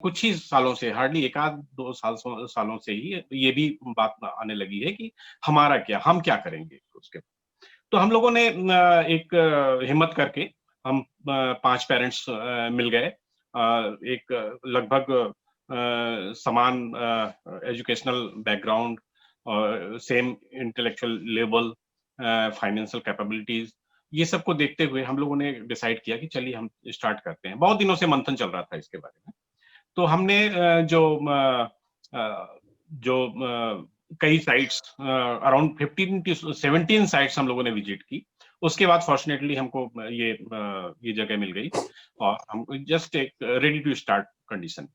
कुछ ही सालों से, हार्डली 1 आध 2 सालों से ही ये भी बात आने लगी है कि हमारा क्या, हम क्या करेंगे उसके। तो हम लोगों ने एक हिम्मत करके हम 5 पेरेंट्स मिल गए। एक लगभग समान एजुकेशनल बैकग्राउंड और same intellectual level, financial capabilities, ये सब को देखते हुए हम लोगों ने डिसाइड किया कि चलिए हम स्टार्ट करते हैं। बहुत दिनों से मंथन चल रहा था इसके बारे में। तो हमने कई साइट्स, अराउंड 15 टू 17 साइट्स हम लोगों ने विजिट की। उसके बाद फॉर्चुनेटली हमको ये जगह मिल गई और हम जस्ट एक ready to start condition.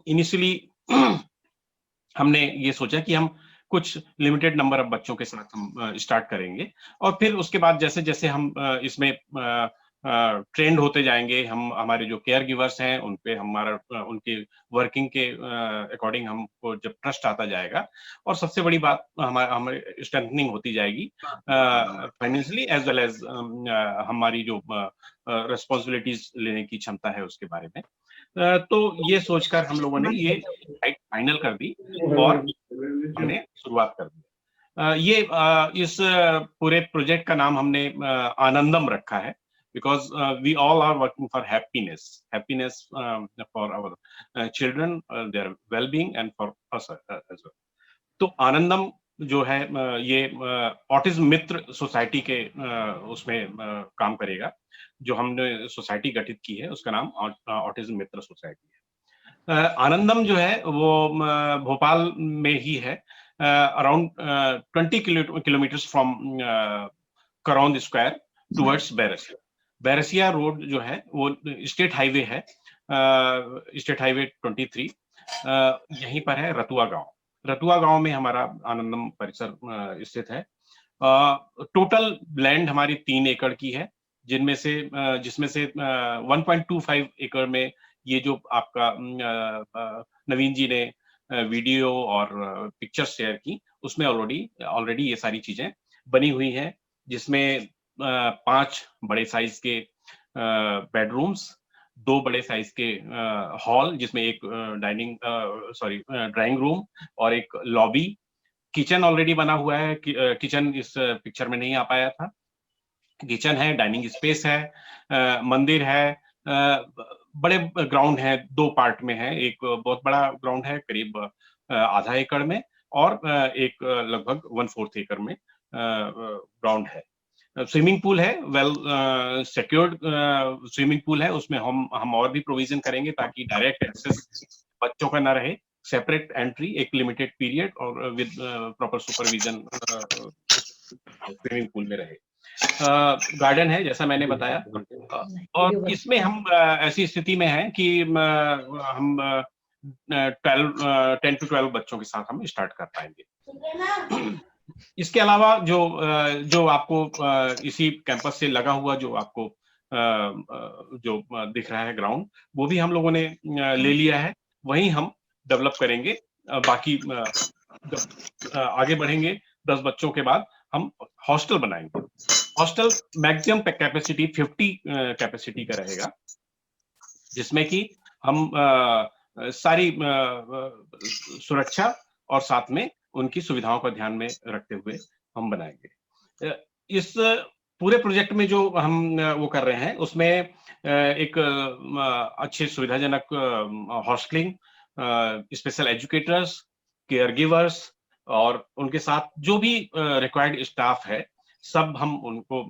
Initially हमने ये सोचा कि हम कुछ लिमिटेड नंबर ऑफ बच्चों के साथ हम स्टार्ट करेंगे और फिर उसके बाद जैसे-जैसे हम इसमें ट्रेंड होते जाएँगे, हम हमारे जो केयर गिवर्स हैं, उन पे हमारा उनकी वर्किंग के अकॉर्डिंग हमको जब ट्रस्ट आता जाएगा और सबसे बड़ी बात हमारी स्ट्रेंथनिंग होती जाएगी फाइनेंशियली एज़ वेल एज़ हमारी जो रिस्पॉन्सिबिलिटीज़ लेने की क्षमता है उसके बारे में। तो ये सोचकर हम लोगों ने ये साइट फाइनल कर दी और हमने शुरुआत कर दी। इस पूरे प्रोजेक्ट का नाम हमने आनंदम रखा है because we all are working for happiness, happiness for our children, their well-being and for us as well. तो आनंदम जो है ये ऑटिज्म मित्र सोसाइटी के उसमें काम करेगा। जो हमने सोसाइटी गठित की है उसका नाम ऑटिज्म मित्र सोसाइटी है। आनंदम जो है वो भोपाल में ही है, around 20 kilometres from Karond square towards Berasia. Berasia road जो है वो स्टेट हाईवे है, स्टेट हाईवे 23, यहीं पर है रतुआ गांव। रतुआ गांव में हमारा आनंदम परिसर स्थित है। टोटल लैंड हमारी 3 एकड़ की है, जिसमें से 1.25 एकड़ में ये जो आपका नवीन जी ने वीडियो और पिक्चर्स शेयर की, उसमें ऑलरेडी ऑलरेडी ये सारी चीजें बनी हुई हैं, जिसमें 5 बड़े साइज के बेडरूम्स, 2 बड़े साइज के हॉल, जिसमें एक ड्राइंग रूम और एक लॉबी, किचन ऑलरेडी बना हुआ है। किचन इस पिक्चर में नहीं आ पाया था। किचन है, डाइनिंग स्पेस है, मंदिर है, बड़े ग्राउंड है, 2 पार्ट में है। एक बहुत बड़ा ग्राउंड है करीब आधा एकड़ में और एक लगभग 1/4 एकड़ में ग्राउंड है। स्विमिंग पूल है, वेल सिक्योर्ड स्विमिंग पूल है, उसमें हम और भी प्रोविजन करेंगे ताकि डायरेक्ट एक्सेस बच्चों का ना रहे, सेपरेट एंट्री, एक लिमिटेड पीरियड और with proper supervision swimming pool में रहे। गार्डन है जैसा मैंने बताया, और इसमें हम ऐसी स्थिति में हैं कि हम 10 टू 12 बच्चों के साथ हम स्टार्ट कर पाएंगे। इसके अलावा जो आपको इसी कैंपस से लगा हुआ जो आपको जो दिख रहा है ग्राउंड, वो भी हम लोगों ने ले लिया है, वहीं हम डेवलप करेंगे। बाकी जब आगे बढ़ेंगे 10 बच्चों के बाद हम हॉस्टल बनाएंगे। हॉस्टल मैक्सिमम कैपेसिटी 50 कैपेसिटी का रहेगा, जिसमें कि हम सारी सुरक्षा और साथ में उनकी सुविधाओं को ध्यान में रखते हुए हम बनाएंगे। इस पूरे प्रोजेक्ट में जो हम वो कर रहे हैं उसमें एक अच्छे सुविधाजनक हॉस्टलिंग, स्पेशल एजुकेटर्स, केयर गिवर्स और उनके साथ जो भी रिक्वायर्ड स्टाफ है, सब हम उनको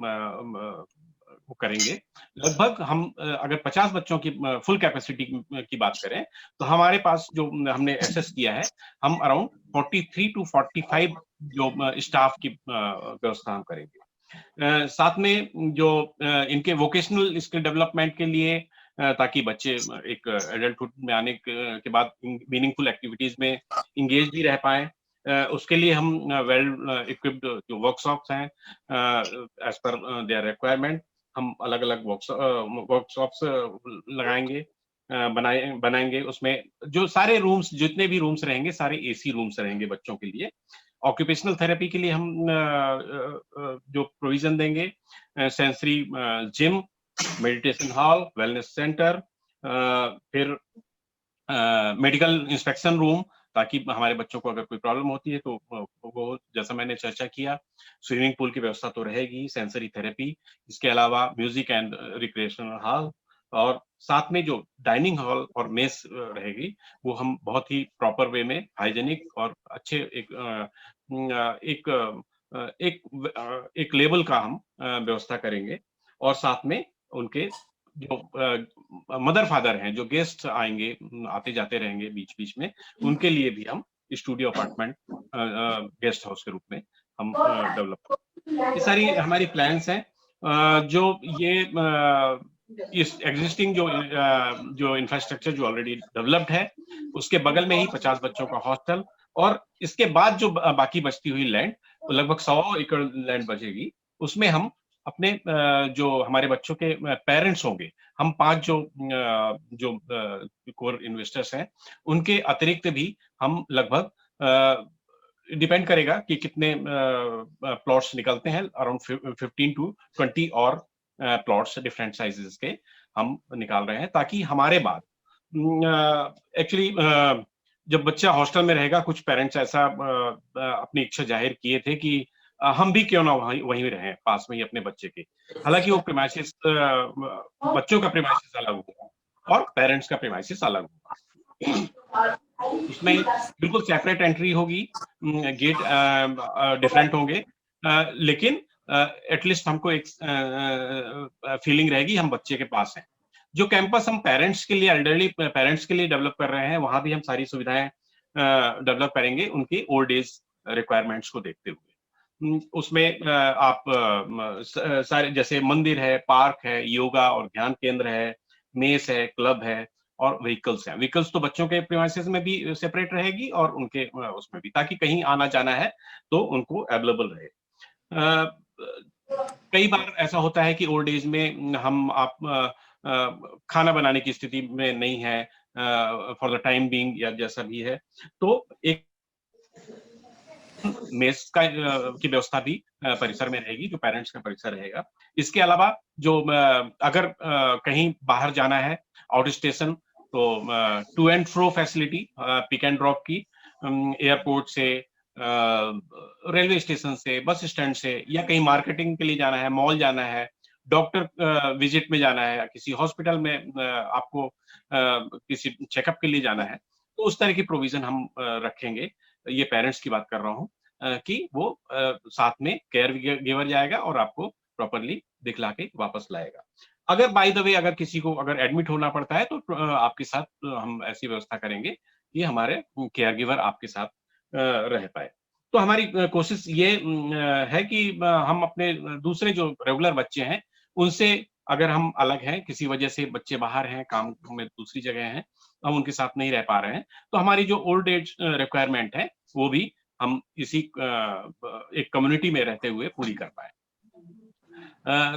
वो करेंगे। लगभग हम अगर 50 बच्चों की फुल कैपेसिटी की बात करें, तो हमारे पास जो हमने एसेस किया है, हम अराउंड 43 टू 45 जो स्टाफ की व्यवस्था हम करेंगे। साथ में जो इनके वोकेशनल स्किल डेवलपमेंट के लिए, ताकि बच्चे एक एडल्टहुड में आने के बाद मीनिंगफुल एक्टिविटीज में इंगेज भी रह पाए, उसके लिए हम वेल इक्विप्ड जो वर्कशॉप्स हैं, एज पर देयर रिक्वायरमेंट, हम अलग अलग वर्कशॉप्स लगाएंगे, बनाएंगे। उसमें जो सारे रूम्स, जितने भी रूम्स रहेंगे, सारे एसी रूम्स रहेंगे बच्चों के लिए। ऑक्यूपेशनल थेरेपी के लिए हम जो प्रोविजन देंगे, sensory gym, meditation hall, wellness centre, फिर मेडिकल इंस्पेक्शन रूम, ताकि हमारे बच्चों को अगर कोई प्रॉब्लम होती है तो वो जैसा मैंने चर्चा किया, स्विमिंग पूल की व्यवस्था तो रहेगी, सेंसरी थेरेपी, इसके अलावा म्यूजिक एंड रिक्रिएशनल हॉल, और साथ में जो डाइनिंग हॉल और मेस रहेगी, वो हम बहुत ही प्रॉपर वे में हाइजेनिक और अच्छे एक लेवल का हम व्यवस्था करेंगे, और साथ में उनके जो मदर फादर हैं, जो गेस्ट आएंगे, आते जाते रहेंगे बीच बीच में, उनके लिए भी हम स्टूडियो अपार्टमेंट गेस्ट हाउस के रूप में हम डेवलप, ये सारी हमारी प्लान्स हैं। जो ये इस एग्जिस्टिंग जो इंफ्रास्ट्रक्चर जो ऑलरेडी डेवलप्ड है, उसके बगल में ही 50 बच्चों का हॉस्टल, और इसके बाद जो बाकी बचती हुई लैंड, लगभग 100 एकड़ लैंड बचेगी, उसमें हम अपने जो हमारे बच्चों के पेरेंट्स होंगे, हम 5 जो कोर इन्वेस्टर्स हैं, उनके अतिरिक्त भी हम लगभग डिपेंड करेगा कि कितने प्लॉट्स निकलते हैं, अराउंड 15 to 20 और प्लॉट्स डिफरेंट साइजेस के हम निकाल रहे हैं, ताकि हमारे बाद एक्चुअली जब बच्चा हॉस्टल में रहेगा, कुछ पेरेंट्स ऐसा अपनी इच्छा जाहिर किए थे कि हम भी क्यों ना वहीं रहें पास में ही अपने बच्चे के। हालांकि वो प्रीमाइसिस, बच्चों का प्रीमाइसिस अलग होगा और पेरेंट्स का प्रीमाइसिस अलग होगा, उसमें बिल्कुल सेपरेट एंट्री होगी, गेट डिफरेंट होंगे, लेकिन एटलीस्ट हमको एक फीलिंग रहेगी हम बच्चे के पास हैं। जो कैंपस हम पेरेंट्स के लिए, एल्डरली पेरेंट्स के लिए डेवलप कर रहे हैं, वहां भी हम सारी सुविधाएं डेवलप करेंगे उनकी ओल्ड एज रिक्वायरमेंट्स को देखते हुए। उसमें आप सारे, जैसे मंदिर है, पार्क है, योगा और ध्यान केंद्र है, मेस है, क्लब है, और व्हीकल्स हैं। व्हीकल्स तो बच्चों के प्रीमाइसेस में भी सेपरेट रहेगी और उनके उसमें भी, ताकि कहीं आना जाना है तो उनको अवेलेबल रहे। कई बार ऐसा होता है कि ओल्ड एज में हम खाना बनाने की स्थिति में नहीं है फॉर द टाइम बीइंग, या जैसा भी है, तो एक मेस की व्यवस्था भी परिसर में रहेगी, जो पेरेंट्स का परिसर रहेगा। इसके अलावा जो अगर कहीं बाहर जाना है, आउट स्टेशन, तो to and fro facility, pick and drop की, एयरपोर्ट से, रेलवे स्टेशन से, बस स्टैंड से, या कहीं मार्केटिंग के लिए जाना है, मॉल जाना है, डॉक्टर विजिट में जाना है, किसी हॉस्पिटल में आपको किसी चेकअप के लिए जाना है, तो उस तरह की प्रोविजन हम रखेंगे। ये पेरेंट्स की बात कर रहा हूँ, कि वो साथ में केयर गिवर जाएगा और आपको प्रॉपरली दिखला के वापस लाएगा। अगर बाय द वे अगर किसी को अगर एडमिट होना पड़ता है, तो आपके साथ हम ऐसी व्यवस्था करेंगे कि हमारे केयर गिवर आपके साथ रह पाए। तो हमारी कोशिश ये है कि हम अपने दूसरे जो रेगुलर बच्चे हैं, उनसे अगर हम अलग हैं, किसी वजह से बच्चे बाहर हैं, काम में दूसरी जगह हैं, हम उनके साथ नहीं रह पा रहे हैं, तो हमारी जो ओल्ड एज रिक्वायरमेंट है, वो भी हम इसी एक कम्युनिटी में रहते हुए पूरी कर पाए।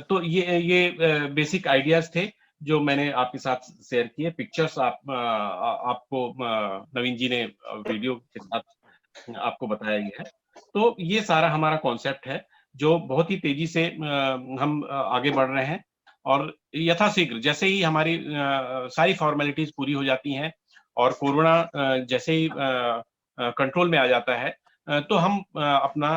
तो ये बेसिक आइडियाज थे जो मैंने आपके साथ शेयर किए। पिक्चर्स आपको नवीन जी ने वीडियो के साथ आपको बताया गया है। तो ये सारा हमारा कॉन्सेप्ट है, जो बहुत ही तेजी से हम आगे बढ़ रहे हैं, और यथाशीघ्र जैसे ही हमारी सारी फॉर्मेलिटीज पूरी हो जाती हैं और कोरोना जैसे ही कंट्रोल में आ जाता है, तो हम अपना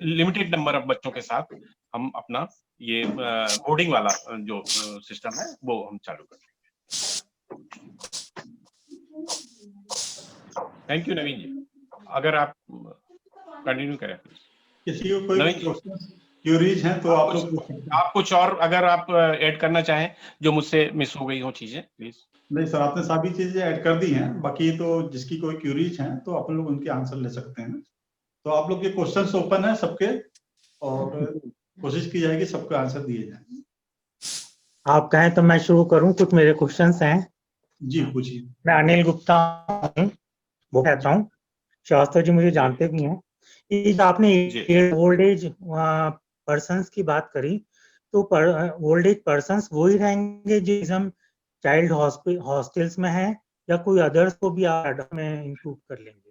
लिमिटेड नंबर ऑफ बच्चों के साथ हम अपना ये बोर्डिंग वाला जो सिस्टम है वो हम चालू करेंगे। थैंक यू नवीन जी, अगर आप कंटिन्यू करें प्लीज। किसी को कोई क्यूरीज हैं तो आप कुछ और अगर आप ऐड करना चाहें जो मुझसे मिस हो गई हो चीजें, प्लीज। नहीं सर, आपने सभी चीजें ऐड कर दी हैं, बाकी तो जिसकी कोई क्यूरीज हैं तो आप लोग उनके आंसर ले सकते हैं। तो आप लोग के क्वेश्चंस ओपन है सबके, और कोशिश की जाएगी सबको आंसर दिए जाए। आप कहें तो मैं शुरू करूं, कुछ मेरे क्वेश्चंस हैं। जी पूछिए। मैं अनिल गुप्ता हूं, वो कहता हूँ, शास्त्री जी मुझे जानते भी हैं। ये आपने ओल्ड एज पर्सन्स की बात करी, तो ओल्ड एज पर्सन्स वही रहेंगे जो हम चाइल्ड हॉस्टल्स में हैं, या कोई अदर्स को भी आप में इंक्लूड कर लेंगे?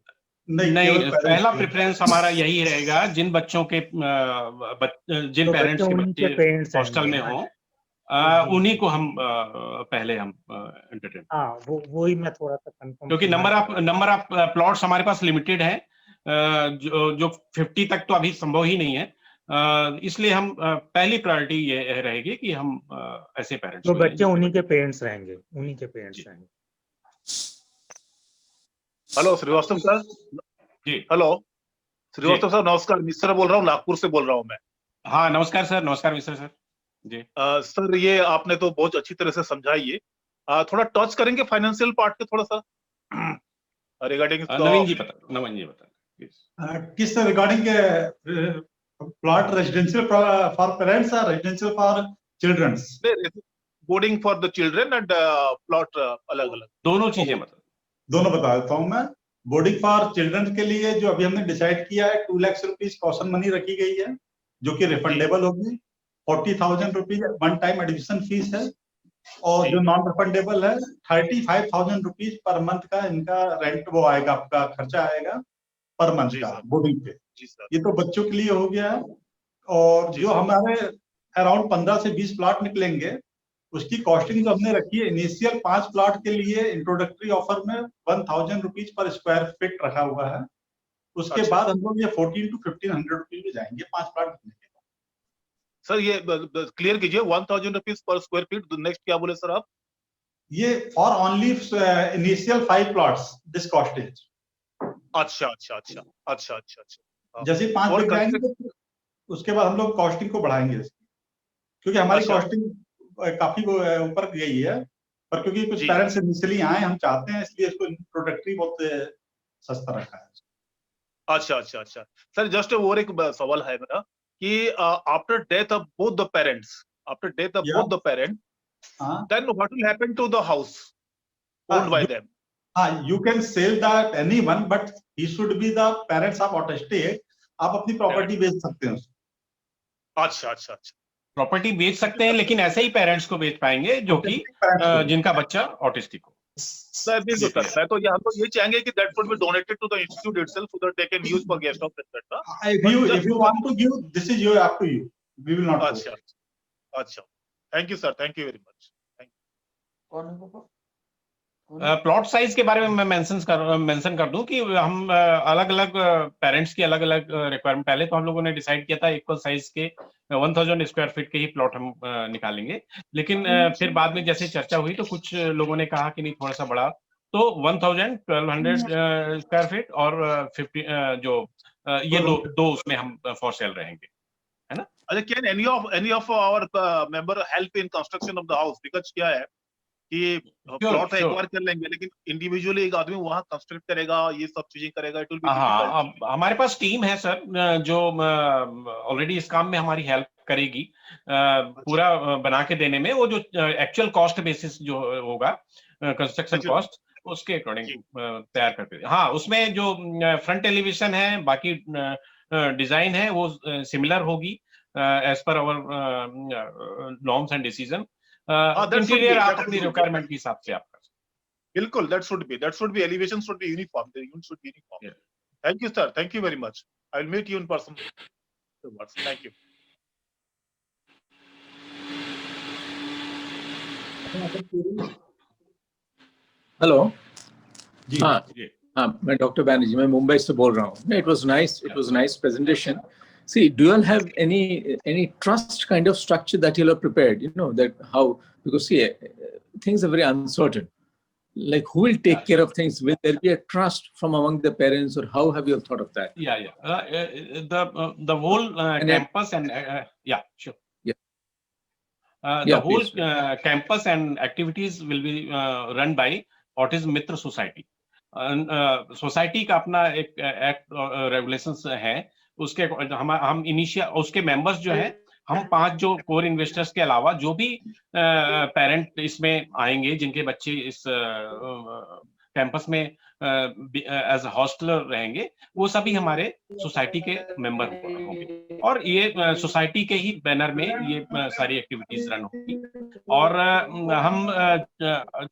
नहीं, पहला प्रेफरेंस हमारा यही रहेगा, जिन बच्चों के जिन पेरेंट्स के बच्चे हॉस्टल में हों, उन्हीं को हम पहले हम एंटरटेन, हाँ वो ही मैं थोड़ा सा कंफर्म, क्योंकि नंबर ऑफ प्लॉट्स हमारे पास लिमिटेड है, जो 50 तक तो अभी संभव ही नहीं है, इसलिए हम पहली प्रायोरिटी ये रहेगी कि हम ऐसे पेरेंट्स तो को लें बच्चे जिनके उन्हीं के पेरेंट्स रहेंगे, उन्हीं के पेरेंट्स जी। रहेंगे। Hello Shrivastava sir. जी हेलो श्रीवास्तव सर, नमस्कार, मिश्रा बोल रहा हूँ, नागपुर से बोल रहा हूँ मैं। हाँ, नमस्कार सर, नमस्कार मिश्रा सर जी। सर ये आपने तो बहुत अच्छी तरह से समझाई है, थोड़ा टच करेंगे फाइनेंशियल पार्ट पे थोड़ा सा रिगार्डिंग नवीन जी बता किस regarding plot residential for parents और residential for childrens? Boarding for the children and plot अलग अलग, दोनों चीजें बता। दोनों बता देता हूँ मैं। बोर्डिंग फॉर चिल्ड्रन के लिए जो अभी हमने डिसाइड किया है, 2 लाख रुपीज कॉशन मनी रखी गई है, जो कि रिफंडेबल होगी। 40,000 rupees one time admission fees है, और जो नॉन रिफंडेबल है 35,000 रुपीज पर मंथ का इनका रेंट वो आएगा, आपका खर्चा आएगा पर मंथ का बोर्डिंग पे। ये तो बच्चों के लिए हो गया है। और जो हमारे अराउंड 15 से 20 प्लॉट निकलेंगे, उसकी कॉस्टिंग जो हमने रखी है, इनिशियल 5 प्लॉट के लिए इंट्रोडक्टरी ऑफर में 1,000 रुपीज पर स्क्वायर फीट रखा हुआ है। उसके बाद हम लोग ये 14 to 1,500 रुपीज में जाएंगे 5 प्लॉट रखने के बाद। सर ये क्लियर कीजिए, 1,000 rupees per square feet, next क्या बोले सर आप? ये for only initial 5 plots this कॉस्टेज। अच्छा अच्छा अच्छा अच्छा अच्छा अच्छा। जैसे 5 और बिक जाएंगे तो उसके बाद हम लोग कॉस्टिंग को बढ़ाएंगे, क्योंकि हमारी कॉस्टिंग काफी ऊपर गई है, पर क्योंकि कुछ पेरेंट्स इनिशियली आए, हम चाहते हैं, इसलिए इसको इंट्रोडक्टरी बहुत सस्ता रखा है। अच्छा अच्छा अच्छा। सर जस्ट और एक सवाल है मेरा कि after death of both the parents, after death of both the parent, then what will happen to the house owned by them? You can sell that anyone, but he should be the parents of autostate. आप अपनी property बेच सकते हैं। अच्छा अच्छा अच्छा, property बेच सकते हैं, लेकिन ऐसे ही पेरेंट्स को बेच पाएंगे जो कि जिनका बच्चा ऑटिस्टिक हो। सर मैं तो हम लोग ये चाहेंगे कि that should be donated to the institute itself so that they can use for guest house etc. If you want to give, this is your up to you. We will not. अच्छा अच्छा, thank you sir, thank you very much. Plot size के बारे में मैं mention कर दूं कि हम अलग अलग पेरेंट्स की अलग अलग रिक्वायरमेंट, पहले तो हम लोगों ने डिसाइड किया था इक्वल साइज के 1,000 स्क्वायर फीट के ही प्लॉट हम निकालेंगे, लेकिन फिर बाद में जैसे चर्चा हुई तो कुछ लोगों ने कहा कि नहीं थोड़ा सा बड़ा, तो 1,000 1,200 स्क्वायर फीट और 50 जो ये दो उसमें हम फॉर सेल रहेंगे, है ना। अच्छा, can any of our member help in construction of the house? Because क्या है कि प्लॉट एक बार कर लेंगे, लेकिन इंडिविजुअली एक आदमी वहां कंस्ट्रक्ट करेगा, ये सब चीजें करेगा, इट विल बी डिफिकल्ट। हमारे पास टीम है सर जो ऑलरेडी इस काम में हमारी हेल्प करेगी, पूरा बना के देने में। वो जो एक्चुअल कॉस्ट बेसिस जो होगा कंस्ट्रक्शन कॉस्ट, उसके अकॉर्डिंग तैयार करके, हाँ उसमें जो फ्रंट एलिवेशन है, बाकी डिजाइन है वो सिमिलर होगी as per our norms and decision. Interior आप अपनी रिक्वायरमेंट के हिसाब से आप कर सकते हैं। बिल्कुल, that should be elevation should be uniform, the unit should be uniform. Thank you sir, thank you very much. I will meet you in person. Thank you. Hello जी हाँ मैं डॉक्टर बैनर्जी, मैं मुंबई से बोल रहा हूँ। It was nice presentation. See, do you all have any trust kind of structure that you have prepared? You know that how, because see, things are very uncertain. Like who will take care of things? Will there be a trust from among the parents, or how have you thought of that? The whole campus and sure. The whole campus and activities will be run by Autism Mitra Society. Society का अपना एक act regulations है, उसके हम initial उसके members जो है, हम 5 जो कोर इन्वेस्टर्स के अलावा जो भी पेरेंट इसमें आएंगे जिनके बच्चे इस कैंपस में एज हॉस्टलर रहेंगे, वो सभी हमारे सोसाइटी के मेंबर होंगे, और ये सोसाइटी के ही बैनर में ये सारी एक्टिविटीज रन होगी। और हम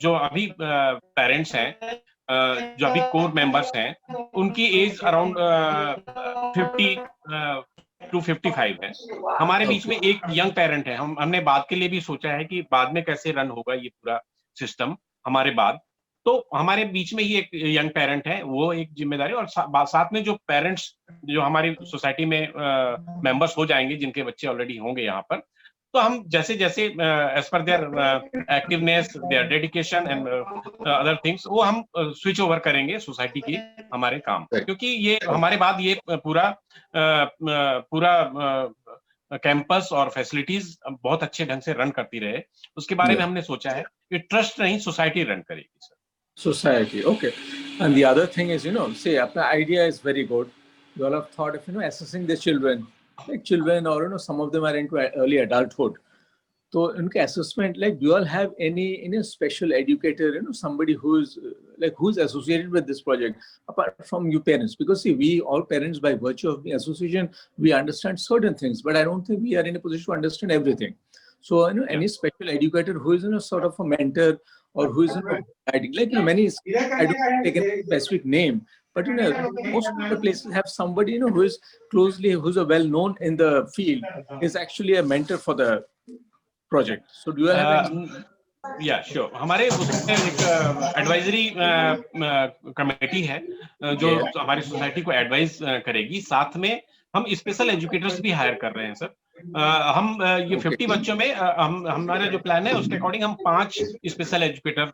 जो अभी पेरेंट्स हैं, जो अभी कोर मेंबर्स हैं, उनकी एज अराउंड टू 55 है। हमारे बीच में एक यंग पेरेंट है। हमने बाद के लिए भी सोचा है कि बाद में कैसे रन होगा ये पूरा सिस्टम हमारे बाद, तो हमारे बीच में ही एक यंग पेरेंट है, वो एक जिम्मेदारी, और साथ में जो पेरेंट्स जो हमारी सोसाइटी में मेंबर्स हो जाएंगे, जिनके बच्चे ऑलरेडी होंगे यहाँ पर, तो हम जैसे जैसे as per their activeness, their dedication and other things, वो हम स्विच ओवर करेंगे सोसाइटी के हमारे काम, क्योंकि ये हमारे बाद ये पूरा कैंपस और फैसिलिटीज बहुत अच्छे ढंग से रन करती रहे। उसके बारे में हमने सोचा है कि ट्रस्ट नहीं, सोसाइटी रन करेगी sir. Society, okay. And the other thing is, say, the idea is very good. You all have thought of, assessing the children, like children, or, some of them are into early adulthood. So, in assessment, like, do you all have any special educator, somebody who's associated with this project, apart from you parents? Because, see, we all parents, by virtue of the association, we understand certain things, but I don't think we are in a position to understand everything. So, any special educator who is, sort of a mentor, or who is guiding, like many, I don't take a specific name, but most of the places have somebody who is who's a well known in the field, is actually a mentor for the project. So do you have any? या sure, हमारे उसमें एक advisory committee है जो हमारी society को advice करेगी। साथ में हम स्पेशल एजुकेटर्स भी हायर कर रहे हैं सर। हम ये 50 बच्चों में हमारा जो प्लान है उसके अकॉर्डिंग हम 5 special educator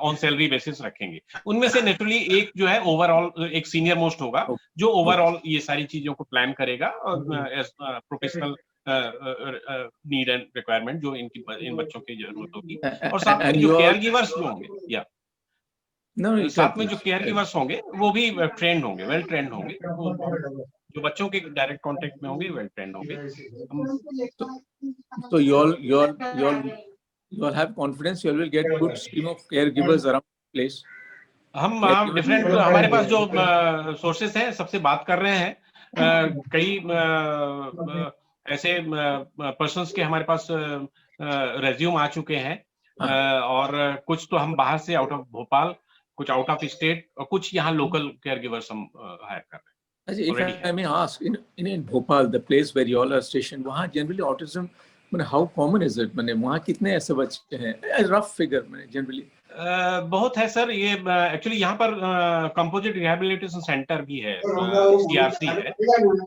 on salary basis रखेंगे। उनमें से नेचुरली एक जो है ओवरऑल एक सीनियर मोस्ट होगा, जो ओवरऑल ये सारी चीजों को प्लान करेगा और प्रोफेशनल नीड एंड रिक्वायरमेंट जो इन बच्चों की जरूरत होगी। और साथ में जो केयर गिवर्स जो होंगे, साथ में जो केयर गिवर्स होंगे वो भी ट्रेंड होंगे, वेल ट्रेंड होंगे, जो बच्चों के डायरेक्ट कांटेक्ट में होंगे, वेल ट्रेंड होंगे। So you all have confidence you all will get good stream of caregivers around the place? हम डिफरेंट हमारे पास जो सोर्सेस हैं सबसे बात कर रहे हैं। कई ऐसे पर्सन्स के हमारे पास रेज्यूम आ चुके हैं, और कुछ तो हम बाहर से आउट ऑफ भोपाल, कुछ आउट ऑफ स्टेट, और कुछ यहाँ लोकल केयर गिवर्स हम हायर कर रहे हैं। If I may ask, in Bhopal, the place where you all are stationed, वहाँ generally autism, how common is it? वहाँ कितने ऐसे बच्चे हैं? A rough figure, generally. बहुत है सर। ये एक्चुअली यहाँ पर कंपोजिट रिहैबिलिटेशन सेंटर भी है, CRC है,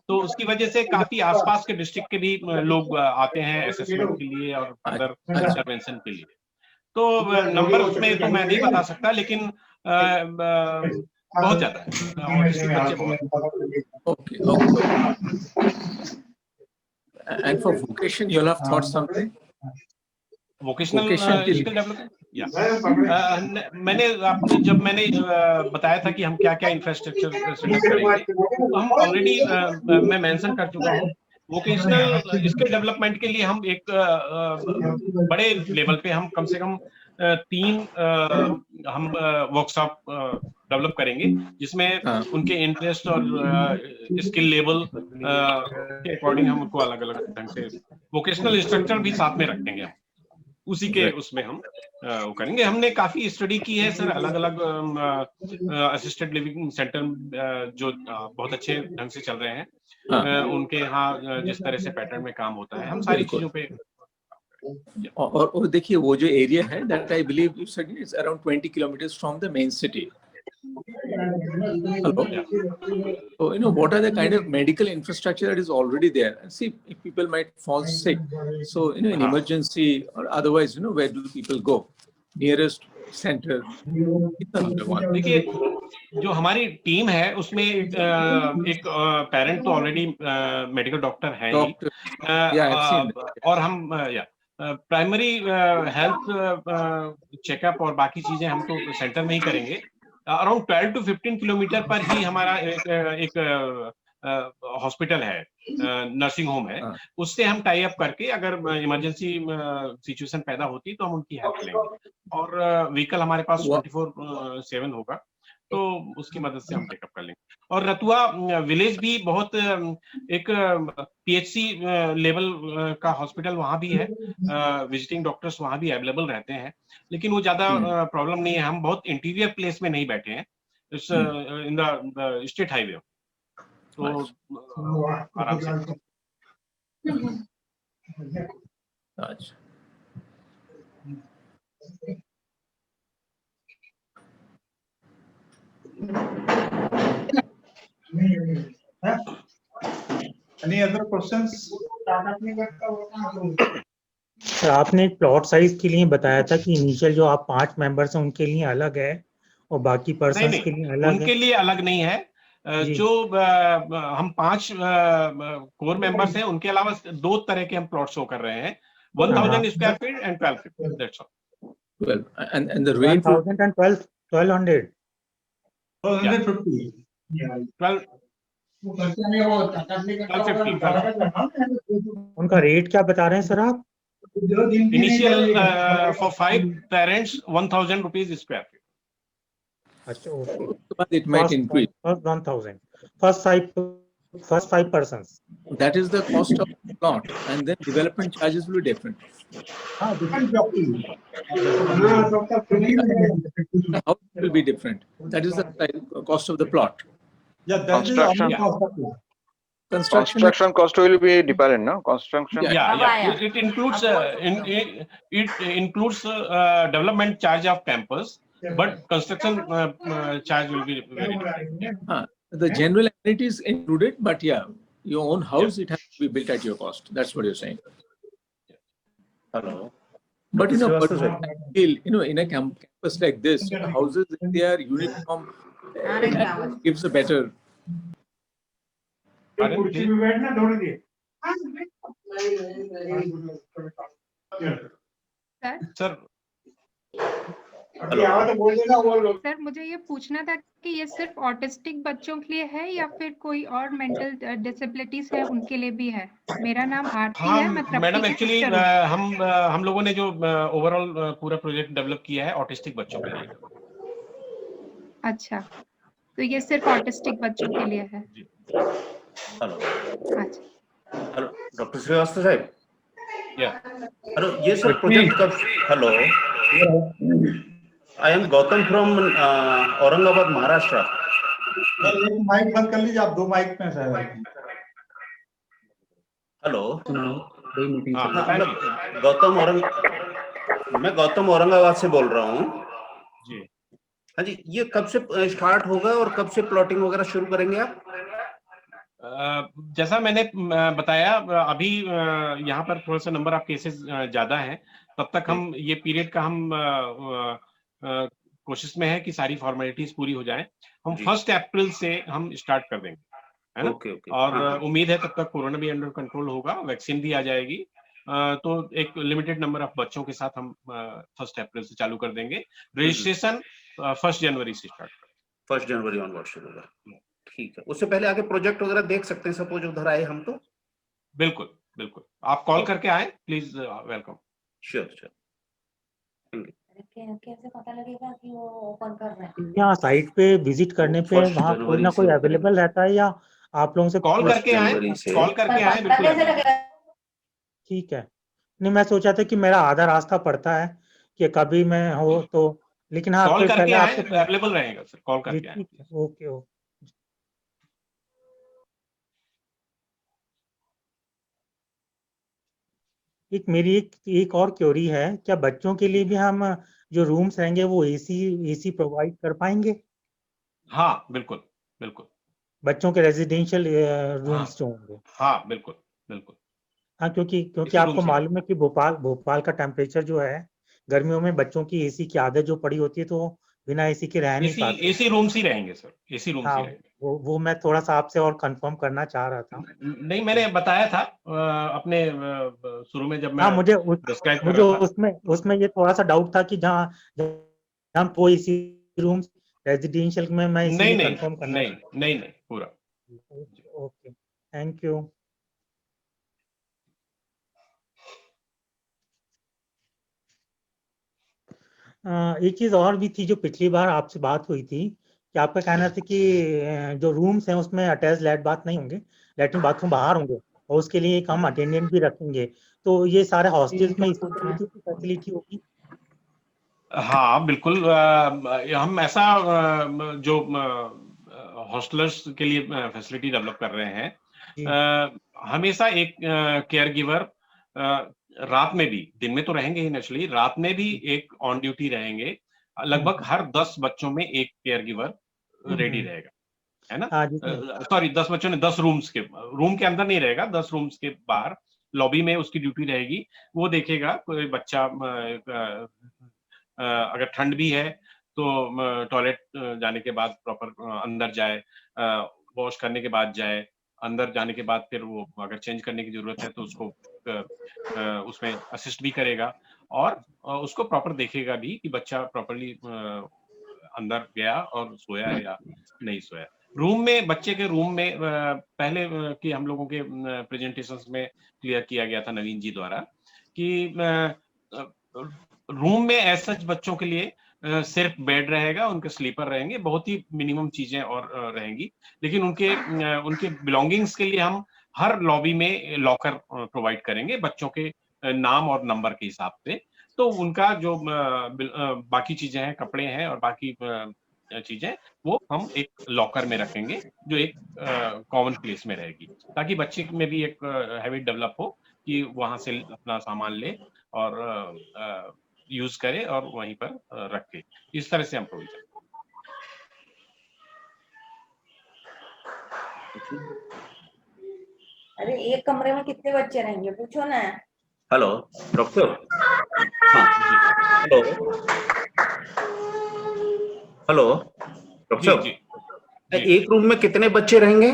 तो उसकी वजह से काफी आसपास के डिस्ट्रिक्ट के भी लोग आते हैं असेसमेंट के लिए और अदर इंटरवेंशन के लिए। तो नंबर उसमें तो मैं नहीं बता सकता, लेकिन बहुत ज्यादा है। Okay. And for vocation, you all have thought something? Vocational skill development, मैंने आपको जब मैंने बताया था कि हम क्या क्या इंफ्रास्ट्रक्चर सेटअप करेंगे, तो हम ऑलरेडी मैं मेंशन कर चुका हूँ। वोकेशनल स्किल डेवलपमेंट के लिए हम एक बड़े लेवल पे हम कम से कम 3 हम वर्कशॉप डेवलप करेंगे, जिसमें उनके इंटरेस्ट और स्किल लेवल के अकॉर्डिंग हम उनको अलग अलग ढंग से वोकेशनल स्ट्रक्चर भी साथ में रखेंगे। हम उसी के उसमें हम वो करेंगे। हमने काफी स्टडी की है सर, अलग अलग असिस्टेड लिविंग सेंटर जो बहुत अच्छे ढंग से चल रहे हैं, उनके यहाँ जिस तरह से पैटर्न में काम होता है, हम सारी चीजों पे। और देखिए वो जो एरिया है, that I believe you said is around 20 kilometres from the main city. Hello. So, what are the kind of medical infrastructure that is already there? And see, if people might fall sick, so, in emergency or otherwise, where do people go? Nearest center. देखिए, जो हमारी team है उसमें एक parent तो already medical doctor है ही, और हम प्राइमरी हेल्थ चेकअप और बाकी चीजें हम तो सेंटर में ही करेंगे। अराउंड 12 to 15 किलोमीटर पर ही हमारा एक हॉस्पिटल है, नर्सिंग होम है, उससे हम टाई अप करके अगर इमरजेंसी सिचुएशन पैदा होती तो हम उनकी हेल्प लेंगे, और व्हीकल हमारे पास 24/7 होगा, तो उसकी मदद से हम टेकअप कर लेंगे। और रतुआ विलेज भी बहुत एक PHC लेवल का हॉस्पिटल वहाँ भी है, विजिटिंग डॉक्टर्स वहाँ भी अवेलेबल रहते हैं, लेकिन वो ज्यादा प्रॉब्लम नहीं है। हम बहुत इंटीरियर प्लेस में नहीं बैठे हैं, इन द स्टेट हाईवे। तो आराम से। अच्छा, Any other questions? सर आपने एक प्लॉट साइज के लिए बताया था कि इनिशियल जो आप 5 मेंबर्स हैं उनके लिए अलग है और बाकी नहीं पर्सन्स के लिए नहीं, अलग उनके है। लिए अलग नहीं है। जी। जो हम 5 कोर मेंबर्स हैं, उनके अलावा 2 तरह के हम प्लॉट शो कर रहे हैं, 1000 square feet and 12 feet, that's all. 12 and the rate would 1000 and 1200 1250. 1250। उनका रेट क्या बता रहे हैं सर आप? Initial for 5 parents 1000 rupees square feet. अच्छा, okay. it might increase. First 1000 first 5 persons. That is the cost of the plot, and then development charges will be different. हाँ, different property. The house will be different. That is the cost of the plot. Yeah, that is Construction. only cost of it. Construction cost will be dependent, no? Construction. Yeah. It includes development charge of campus, but construction charge will be very different. The general amenities included, but yeah, your own house, it has to be built at your cost. That's what you're saying. Hello. But in a campus like this, houses, if they are uniform, it gives a better. Sir sir मुझे ये पूछना था कि ये सिर्फ autistic बच्चों के लिए है या फिर कोई और मेंटल डिसेबिलिटीज है उनके लिए भी है? मेरा नाम आरती है, मैं मैडम एक्चुअली हम लोगों ने जो ओवरऑल पूरा प्रोजेक्ट डेवलप किया है ऑटिस्टिक बच्चों के लिए। अच्छा, तो ये सिर्फ ऑटिस्टिक बच्चों के लिए है। हेलो। अच्छा, हेलो डॉक्टर श्रीवास्तव साहब। या हेलो, ये सब प्रोजेक्ट कब? Hello, I am Gautam from Aurangabad, Maharashtra. एक माइक बंद कर लीजिए, आप 2 माइक में शायद। हेलो। हाँ, मैं गौतम औरंगाबाद से बोल रहा हूँ जी। हाँ जी, ये कब से स्टार्ट होगा और कब से प्लॉटिंग वगैरह शुरू करेंगे आप? जैसा मैंने बताया, अभी यहाँ पर थोड़ा सा नंबर ऑफ केसेस ज्यादा है, तब तक हम ये पीरियड का हम कोशिश में है कि सारी फॉर्मेलिटीज पूरी हो जाए। हम 1 अप्रैल से हम स्टार्ट कर देंगे, है ना? ओके। और उम्मीद है तब तक कोरोना भी अंडर कंट्रोल होगा, वैक्सीन भी आ जाएगी, तो एक लिमिटेड नंबर ऑफ बच्चों के साथ हम 1 अप्रैल से चालू कर देंगे। रजिस्ट्रेशन 1 जनवरी से स्टार्ट कर, 1 जनवरी ऑनवर्ड शुरू होगा। ठीक है, उससे पहले आगे प्रोजेक्ट वगैरह देख सकते हैं, सपोज उधर आए हम तो। बिल्कुल बिल्कुल, आप कॉल करके आए, प्लीज वेलकम। श्योर। कैसे पता लगेगा कि वो ओपन कर रहे हैं? यहाँ साइट पे विजिट करने पे 1 वहाँ कोई जनवरी ना कोई से अवेलेबल रहता है या आप लोगों से कॉल करके आए, बिल्कुल। ठीक है। नहीं, मैं सोचा था कि मेरा आधा रास्ता पड़ता है कि कभी मैं हो तो, लेकिन हाँ कॉल फिर करके पहले आए, आपसे अवेलेबल रहेगा सर, कॉल जी, करके आए। ठीक है, ओके। मेरी एक और क्वेरी है, क्या बच्चों के लिए भी हम जो रूम्स रहेंगे वो एसी प्रोवाइड कर पाएंगे? हाँ बिल्कुल बिल्कुल, बच्चों के रेजिडेंशियल रूम्स जो होंगे। हाँ बिल्कुल बिल्कुल। हाँ, क्योंकि इसी आपको रूम से। मालूम है कि भोपाल का टेम्परेचर जो है, गर्मियों में बच्चों की एसी की आदत जो पड़ी होती है तो बिना एसी के रह नहीं पाते। एसी रूम्स ही रहेंगे सर, एसी रूम्स ही हाँ, रहेंगे। वो मैं थोड़ा सा आपसे और कंफर्म करना चाह रहा था। नहीं, मैंने बताया था अपने शुरू में जब मैं हाँ, मुझे डिस्क्राइब कर रहा था। उसमें ये थोड़ा सा डाउट था कि जहाँ वो एसी रूम्स रेजिडेंशियल में मैं इसीलिए कंफर्म करना। नहीं पूरा। Okay, thank you. एक चीज और भी थी जो पिछली बार आपसे बात हुई थी कि आपका कहना था कि जो रूम्स हैं उसमें अटैच लैट्रिन नहीं होंगे, लैट्रिन बाथरूम बाहर होंगे और उसके लिए एक हम अटेंडेंट भी रखेंगे, तो ये सारे हॉस्टल्स में इस तरह की फैसिलिटी होगी? हाँ बिल्कुल, हम ऐसा जो हॉस्टलर्स के लिए फैसिलिटी डेवलप कर रहे हैं। हमेशा एक केयर गिवर रात में भी, दिन में तो रहेंगे ही नेचुरली, रात में भी एक ऑन ड्यूटी रहेंगे। लगभग हर 10 बच्चों में एक केयर गिवर रेडी रहेगा, है ना? सॉरी 10 बच्चों ने 10 रूम्स के अंदर नहीं रहेगा, 10 रूम्स के बाहर लॉबी में उसकी ड्यूटी रहेगी। वो देखेगा कोई बच्चा अगर ठंड भी है तो टॉयलेट जाने के बाद प्रॉपर अंदर जाए, वॉश करने के बाद जाए, अंदर जाने के बाद फिर वो अगर चेंज करने की जरूरत है तो उसको उसमें असिस्ट भी करेगा और उसको प्रॉपर देखेगा भी कि बच्चा प्रॉपरली अंदर गया और सोया है या नहीं सोया। रूम में, बच्चे के रूम में पहले कि हम लोगों के प्रेजेंटेशंस में क्लियर किया गया था नवीन जी द्वारा कि रूम में ऐसा बच्चों के लिए सिर्फ बेड रहेगा, उनके स्लीपर रहेंगे, बहुत ही मिनिमम चीजें और रहेंगी, लेकिन उनके बिलोंगिंग्स के लिए हम हर लॉबी में लॉकर प्रोवाइड करेंगे बच्चों के नाम और नंबर के हिसाब से। तो उनका जो बाकी चीजें हैं, कपड़े हैं और बाकी चीजें, वो हम एक लॉकर में रखेंगे जो एक कॉमन प्लेस में रहेगी, ताकि बच्चे में भी एक हैबिट डेवलप हो कि वहां से अपना सामान ले और यूज करे और वहीं पर रखे। इस तरह से हम प्रोविजन। अरे एक कमरे में कितने बच्चे रहेंगे पूछो ना। Hello doctor. हाँ हेलो हेलो डॉक्टर, एक रूम में कितने बच्चे रहेंगे?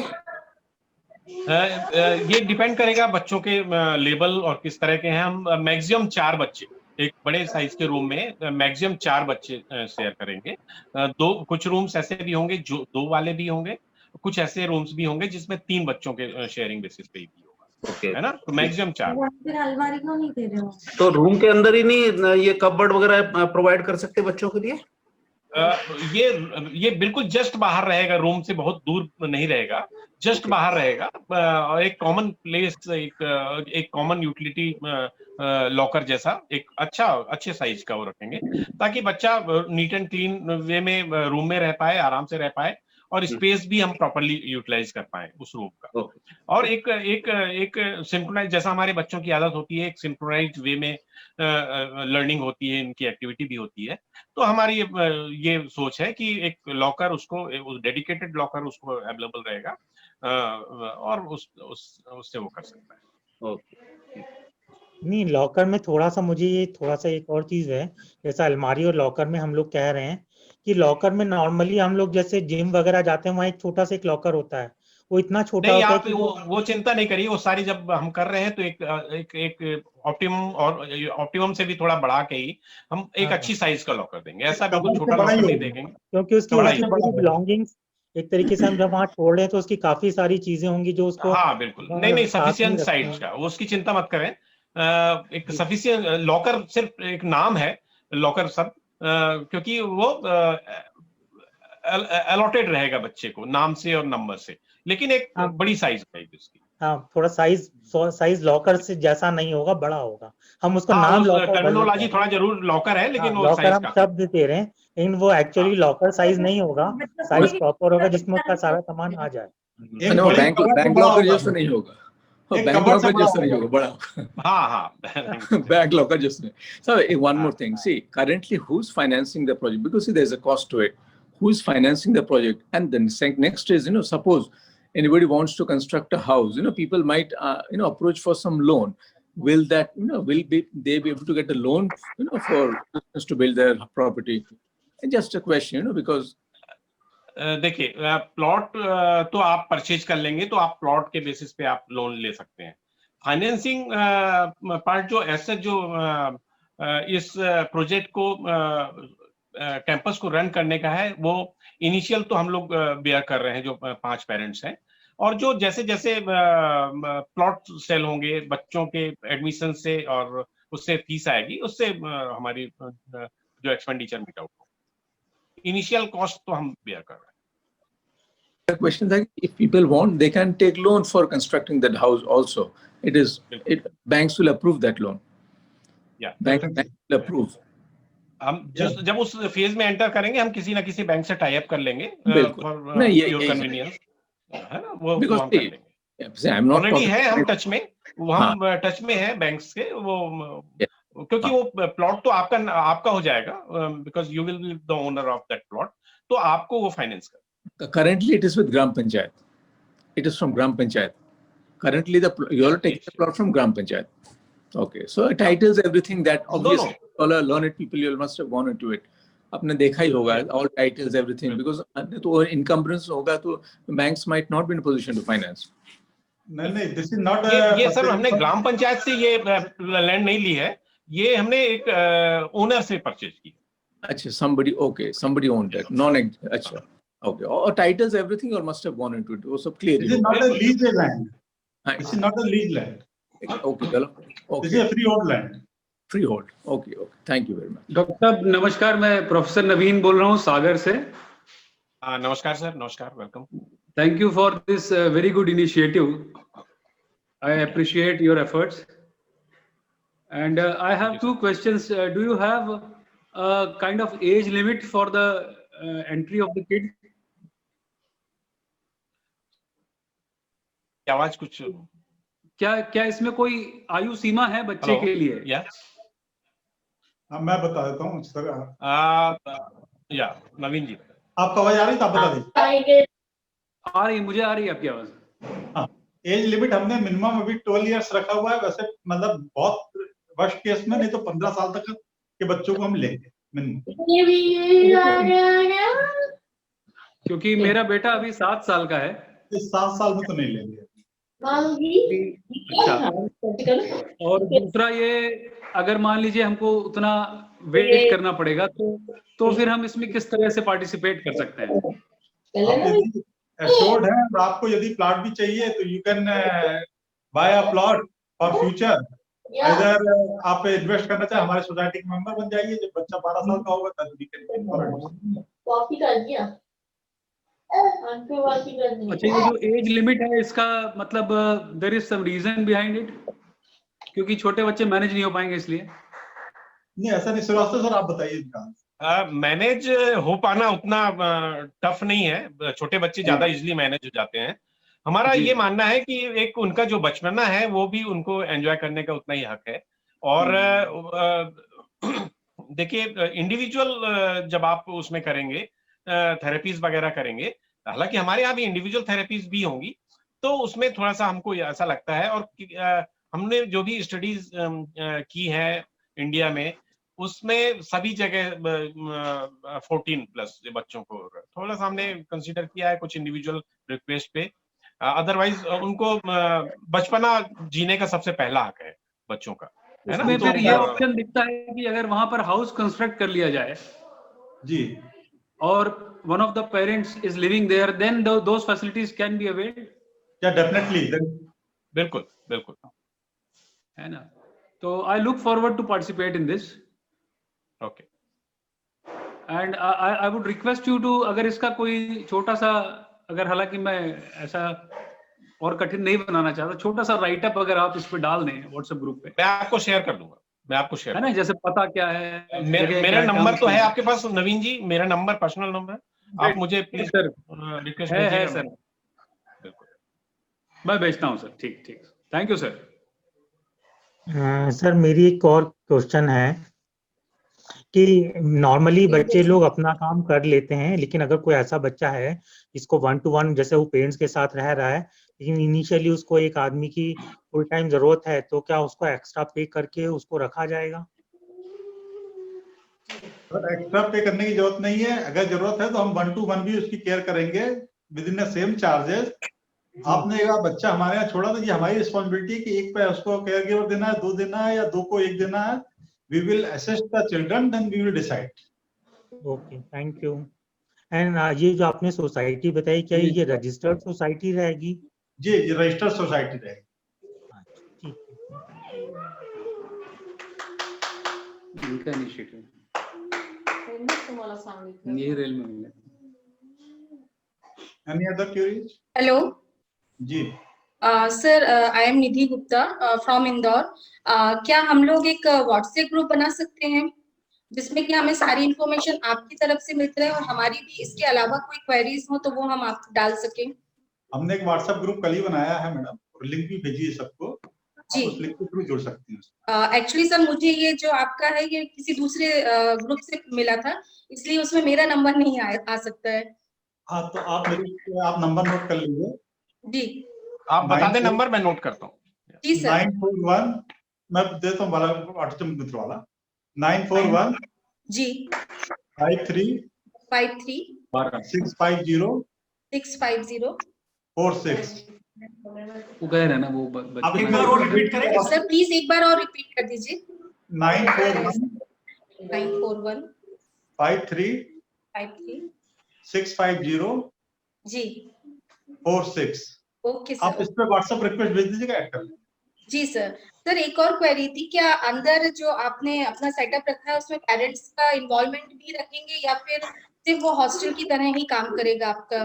ये डिपेंड करेगा बच्चों के लेवल और किस तरह के हैं। हम मैक्सिमम 4 बच्चे एक बड़े साइज के रूम में मैक्सिमम 4 बच्चे शेयर करेंगे। कुछ रूम्स ऐसे भी होंगे जो 2 वाले भी होंगे, कुछ ऐसे रूम्स भी होंगे जिसमें 3 बच्चों के शेयरिंग बेसिस पे ही होगा। ओके, है ना? तो मैक्सिमम 4। फिर अलमारी क्यों नहीं दे रहे हो? तो रूम के अंदर ही नहीं ये कपबोर्ड वगैरह प्रोवाइड कर सकते बच्चों के लिए? ये बिल्कुल जस्ट बाहर रहेगा, रूम से बहुत दूर नहीं रहेगा, जस्ट बाहर रहेगा और एक कॉमन प्लेस, एक कॉमन यूटिलिटी लॉकर जैसा एक अच्छे साइज का वो रखेंगे, ताकि बच्चा नीट एंड क्लीन वे में रूम में रह पाए, आराम से रह पाए और स्पेस भी हम प्रॉपर्ली यूटिलाइज कर पाए उस रूम का। और एक सिंक्रोनाइज, जैसा हमारे बच्चों की आदत होती है, एक सिंक्रोनाइज वे में लर्निंग होती है, इनकी एक्टिविटी भी होती है। तो हमारी ये सोच है कि एक लॉकर उसको, डेडिकेटेड लॉकर उसको अवेलेबल रहेगा और उससे वो कर सकता है। ओके। नहीं, लॉकर में थोड़ा सा एक और चीज है, जैसा अलमारी और लॉकर में हम लोग कह रहे हैं कि लॉकर में नॉर्मली हम लोग जैसे जिम वगैरह जाते हैं, वहाँ एक छोटा सा एक लॉकर होता है, वो इतना छोटा नहीं, होता है आप कि वो चिंता नहीं करिए, वो सारी जब हम कर रहे हैं तो एक ऑप्टिमम और ऑप्टिमम से भी थोड़ा बढ़ा के ही हम एक अच्छी साइज का लॉकर देंगे, ऐसा बिल्कुल छोटा लॉकर नहीं देंगे, क्योंकि उसकी बिलोंगिंग्स एक तरीके से हम जब वहाँ छोड़ रहे हैं तो उसकी काफी सारी चीजें होंगी जो उसको। हाँ बिल्कुल, नहीं सफिशिएंट साइज का, उसकी चिंता मत करें। एक सफिशिएंट लॉकर सिर्फ एक नाम है लॉकर सब, क्योंकि वो अलॉटेड रहेगा बच्चे को नाम से और नंबर से, लेकिन एक बड़ी साइज रहेगी उसकी। हाँ, थोड़ा साइज लॉकर से जैसा नहीं होगा, बड़ा होगा। हम उसको नाम लॉकर, टर्मिनोलॉजी थोड़ा जरूर लॉकर है, लेकिन वो लॉकर हम शब्द दे रहे हैं, लेकिन वो एक्चुअली लॉकर साइज नहीं होगा, साइज प्रॉपर होगा जिसमें उसका सारा सामान आ जाए। बैंक लॉकर जैसा नहीं होगा, बैंक लॉकर जैसा नहीं होगा, बड़ा। हाँ बैंक लॉकर जैसा नहीं। So one more thing, see currently who's financing the project, because see there's a cost to it. Who's financing the project? And then next is, suppose anybody wants to construct a house, people might approach for some loan. Will that, will they be able to get a loan, for business to build their property? And just a question, because देखिए, plot तो आप purchase कर लेंगे तो आप plot के basis पे आप लोन ले सकते हैं। फाइनेंसिंग पार्ट जो ऐसे जो इस प्रोजेक्ट को कैंपस को रन करने का है, वो इनिशियल तो हम लोग बेयर कर रहे हैं जो 5 पेरेंट्स हैं, और जो जैसे जैसे प्लॉट सेल होंगे बच्चों के एडमिशन से और उससे फीस आएगी, उससे हमारी जो एक्सपेंडिचर मीट आउट होगा। इनिशियल कॉस्ट तो हम बेयर कर रहे हैं। The question is, if people want, they can take loan for constructing that house also. Banks will approve that loan. Yeah, banks will approve. हम जब उस फेज में एंटर करेंगे हम किसी ना किसी बैंक से टाई अप कर लेंगे बिल्कुल। फॉर नहीं, ये योर कन्वीनियंस, है ना, वो Because हम कर लेंगे। I'm not already talking. है हम टच में, वो हम टच में है बैंक्स के, वो क्योंकि वो प्लॉट तो आपका हो जाएगा, because you will be the owner of that plot, तो आपको वो फाइनेंस कर। Currently, it is with Gram Panchayat. It is from Gram Panchayat. Currently, you are taking the plot from Gram Panchayat. Okay, so it titles everything that obviously all are learned people, you must have gone into it. आपने देखा ही होगा, all titles, everything, because तो encumbrance होगा तो banks might not be in a position to finance. नहीं, this is not ये sir हमने ग्राम पंचायत से ये लैंड नहीं ली है, ये हमने एक ओनर से परचेज की। अच्छा, somebody owned it, अच्छा, okay, or titles, everything, you must have gone into it. वो सब clear. This is not a lease land. This is not a lease land. Okay, चलो. This is a freehold land. Freehold. Okay. Thank you very much. Doctor साहब नमस्कार, मैं professor नवीन बोल रहा हूँ सागर से। नमस्कार सर, नमस्कार, welcome. Thank you for this very good initiative. I appreciate your efforts. And I have two questions. Do you have a kind of age limit for the entry of the kid? आवाज कुछ क्या इसमें कोई आयु सीमा है बच्चे के लिए? मैं बता देता हूँ सर। नवीन जी, आपको आवाज आ रही है तो आप बता दीजिए। आ रही, मुझे आ रही है आपकी आवाज। हाँ, एज लिमिट हमने मिनिमम अभी 12 इयर्स रखा हुआ है, वैसे मतलब बहुत वर्स्ट केस में नहीं तो 15 साल तक के बच्चों को हम लेंगे मिनिमम। क्योंकि मेरा बेटा अभी 7 साल का है। 7 साल में तो नहीं लेंगे। अच्छा, और दूसरा ये, अगर मान लीजिए हमको उतना वेट करना पड़ेगा तो फिर हम इसमें किस तरह से पार्टिसिपेट कर सकते हैं? एश्योर्ड है, और आपको यदि प्लॉट भी चाहिए तो you can buy a plot for future. इधर आप इन्वेस्ट करना चाहे हमारे सोसाइटी के मेंबर बन जाइए, जब बच्चा 12 साल का होगा तब वी कैन कॉपी कर दिया। अच्छा, ये जो एज लिमिट है इसका मतलब there is some reason behind it, क्योंकि छोटे बच्चे मैनेज नहीं हो पाएंगे इसलिए? नहीं, ऐसा नहीं। श्रीवास्तव सर आप बताइए इनका। मैनेज हो पाना उतना टफ नहीं है, छोटे बच्चे ज्यादा इजीली मैनेज हो जाते हैं। हमारा ये मानना है कि एक उनका जो बचपना है वो भी उनको एंजॉय करने का उतना ही हक है। और देखिए, इंडिविजुअल जब आप उसमें करेंगे, थेरेपीज वगैरह करेंगे, हालांकि हमारे यहाँ भी इंडिविजुअल थेरेपीज भी होंगी, तो उसमें थोड़ा सा हमको ऐसा लगता है। और हमने जो भी स्टडीज की है इंडिया में, उसमें सभी जगह 14+ बच्चों को थोड़ा सा हमने कंसीडर किया है, कुछ इंडिविजुअल रिक्वेस्ट पे। अदरवाइज उनको बचपना जीने का सबसे पहला हक है बच्चों का, है ना। इसमें फिर ये ऑप्शन दिखता है कि अगर वहां पर हाउस कंस्ट्रक्ट कर लिया जाए जी, और one of the parents is living there, then those facilities can be availed. Yeah, definitely. बिल्कुल, है ना। तो I look forward to participate in this. Okay. And I would request you to, अगर इसका कोई छोटा सा, अगर हालांकि मैं ऐसा और कठिन नहीं बनाना चाहता, छोटा सा राइट अप अगर आप इस पे डाल दें व्हाट्सएप ग्रुप पे, मैं आपको शेयर कर दूंगा। है ना, जैसे पता क्या है, मेरा नंबर तो है आपके पास नवीन जी, मेरा नंबर पर्सनल नंबर है, आप मुझे प्लीज सर रिक्वेस्ट है सर, बिल्कुल मैं भेजता हूँ सर। ठीक, थैंक यू सर। सर मेरी एक और क्वेश्चन है कि नॉर्मली बच्चे लोग अपना काम कर लेते हैं, लेकिन अगर कोई ऐसा बच्चा है जिसको 1-to-1 जैसे वो पेरेंट्स के साथ रह रहा है, लेकिन इनिशियली उसको एक आदमी की फुल टाइम जरूरत है, तो क्या उसको एक्स्ट्रा पे करके उसको रखा जाएगा? एक्स्ट्रा पे करने की जरूरत नहीं है। अगर जरूरत है तो हम 1-to-1 भी उसकी केयर करेंगे with in the same charges. आपने एक बच्चा हमारे यहाँ छोड़ा, तो ये हमारी रिस्पॉन्सिबिलिटी है कि एक पे उसको केयर गिवर देना है, 2 देना है, या 2 को 1 देना है। We will assess the children, then we will decide. Okay, thank you. And ये जो आपने सोसाइटी बताई, क्या ये रजिस्टर्ड सोसाइटी रहेगी? जी, ये रजिस्टर्ड सोसाइटी रहेगी। ठीक है। इनका इनिशिएटिव तुम्हाला सांगितलं ये रेल में मिले। Any other queries? Hello. जी। Sir, I am Nidhi Gupta from Indore. क्या हम लोग एक व्हाट्सएप ग्रुप बना सकते हैं जिसमें कि हमें सारी इंफॉर्मेशन आपकी तरफ से मिलती रहे और हमारी भी इसके अलावा कोई क्वेरीज हो तो वो हम आप डाल सकें। हमने एक व्हाट्सएप ग्रुप कल ही बनाया है मैडम, और लिंक भी भेजी है सबको, आप उस लिंक के थ्रू जुड़ सकती हैं। एक्चुअली सर मुझे ये जो आपका है ये किसी दूसरे ग्रुप से मिला था, इसलिए उसमें मेरा नंबर नहीं आ सकता है। हाँ, तो आप नंबर नोट कर लीजिए जी, आप बता दें नंबर, मैं नोट करता हूँ। जी सर। 941, मैं देता हूँ वाला ऑटिज्म मित्र वाला, 941 जी 53 650 46। वो कह रहे हैं ना वो आप एक बार और रिपीट करेंगे सर, प्लीज एक बार और रिपीट कर दीजिए। 941 53 650 जी 46। ओके आप सर। इस पे व्हाट्सएप रिक्वेस्ट भेज दीजिएगा, ऐड कर लेंगे। जी सर। सर एक और क्वेरी थी, क्या अंदर जो आपने अपना सेटअप रखा है उसमें पेरेंट्स का इन्वॉल्वमेंट भी रखेंगे या फिर सिर्फ वो हॉस्टल की तरह ही काम करेगा आपका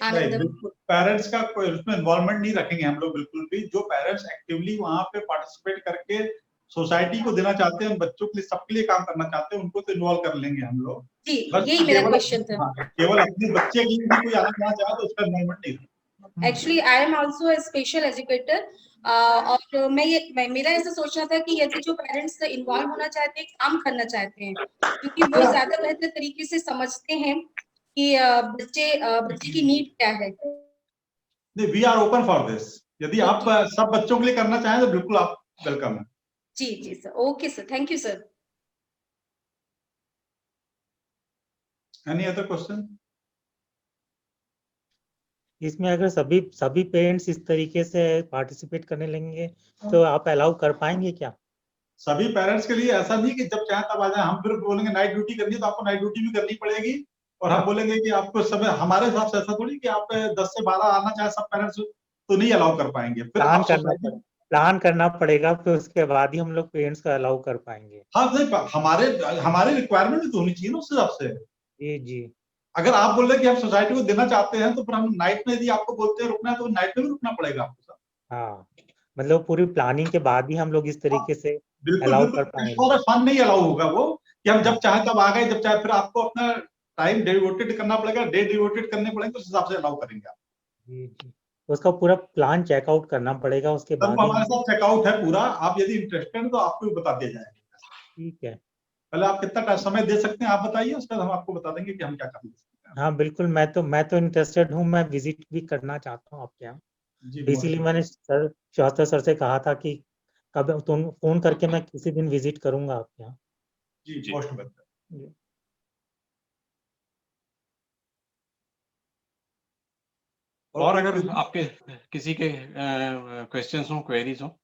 आनंदम? पेरेंट्स का कोई उसमें इन्वॉल्वमेंट नहीं रखेंगे हम लोग बिल्कुल भी। जो पेरेंट्स एक्टिवली वहाँ पे पार्टिसिपेट करके सोसाइटी को देना चाहते हैं, बच्चों के लिए, सबके लिए काम करना चाहते हैं, उनको तो इन्वॉल्व कर लेंगे हम लोग। जी, यही मेरा क्वेश्चन था। केवल अपने बच्चे के लिए कोई आना चाहे तो उसका इन्वॉल्वमेंट नहीं। Actually I am also a special educator, और मेरा ऐसा सोचना था कि यदि जो पेरेंट्स इन्वॉल्व होना चाहते हैं, काम करना चाहते हैं, क्योंकि वो ज्यादा बेहतर तरीके से समझते हैं कि बच्चे की नीड क्या है। We are open for this. यदि आप सब बच्चों के लिए करना चाहें तो बिल्कुल आप वेलकम है। जी जी sir, okay sir, thank you sir. Any other question? इसमें अगर सभी पेरेंट्स इस तरीके से पार्टिसिपेट करने लगेंगे तो आप अलाउ कर पाएंगे क्या? सभी पेरेंट्स के लिए ऐसा नहीं कि जब चाहे तब आ जाए। हम फिर बोलेंगे नाइट ड्यूटी करनी है तो आपको नाइट ड्यूटी भी करनी पड़ेगी, और हम बोलेंगे कि आपको समय, हमारे हिसाब से ऐसा थोड़ी कि आप 10 से 12 आना चाहे सब पेरेंट्स तो नहीं अलाउ कर पाएंगे। फिर प्लान करना पड़ेगा, फिर उसके बाद ही हम लोग पेरेंट्स का अलाउ कर पाएंगे। हाँ नहीं, हमारे रिक्वायरमेंट भी तो होनी चाहिए ना उस हिसाब से। जी जी। अगर आप बोल रहे कि हम सोसाइटी को देना चाहते हैं तो फिर हम नाइट में, यदि आपको बोलते हैं रुकना है तो नाइट में भी रुकना पड़ेगा आपको। हाँ, मतलब पूरी प्लानिंग के बाद ही हम लोग इस तरीके से अलाउ कर पाएंगे। फन नहीं अलाउ होगा वो कि हम जब चाहे तब आ गए, जब चाहे। फिर आपको अपना टाइम डिवोटेड करना पड़ेगा, डे डिवोटेड करने पड़ेंगे, तो उस हिसाब से अलाउ करेंगे आप। जी जी, उसका पूरा प्लान चेकआउट करना पड़ेगा, उसके बाद हमारे साथ चेकआउट है पूरा। आप यदि इंटरेस्टेड हैं तो आपको भी बता दिया जाएगा। ठीक है। पहले आप कितना समय दे सकते हैं आप बताइए, उसके बाद हम आपको बता देंगे कि हम क्या कर सकते हैं। हाँ बिल्कुल, मैं तो इंटरेस्टेड हूँ, मैं विजिट भी करना चाहता हूँ आपके यहाँ। इसीलिए मैंने शास्त्री सर से कहा था कि कब तुम फोन करके मैं किसी दिन विजिट करूंगा आपके यहाँ। जी मोस्ट वेलकम। और अगर आपके किसी के क्वेश्चंस हो, क्वेरीज हो?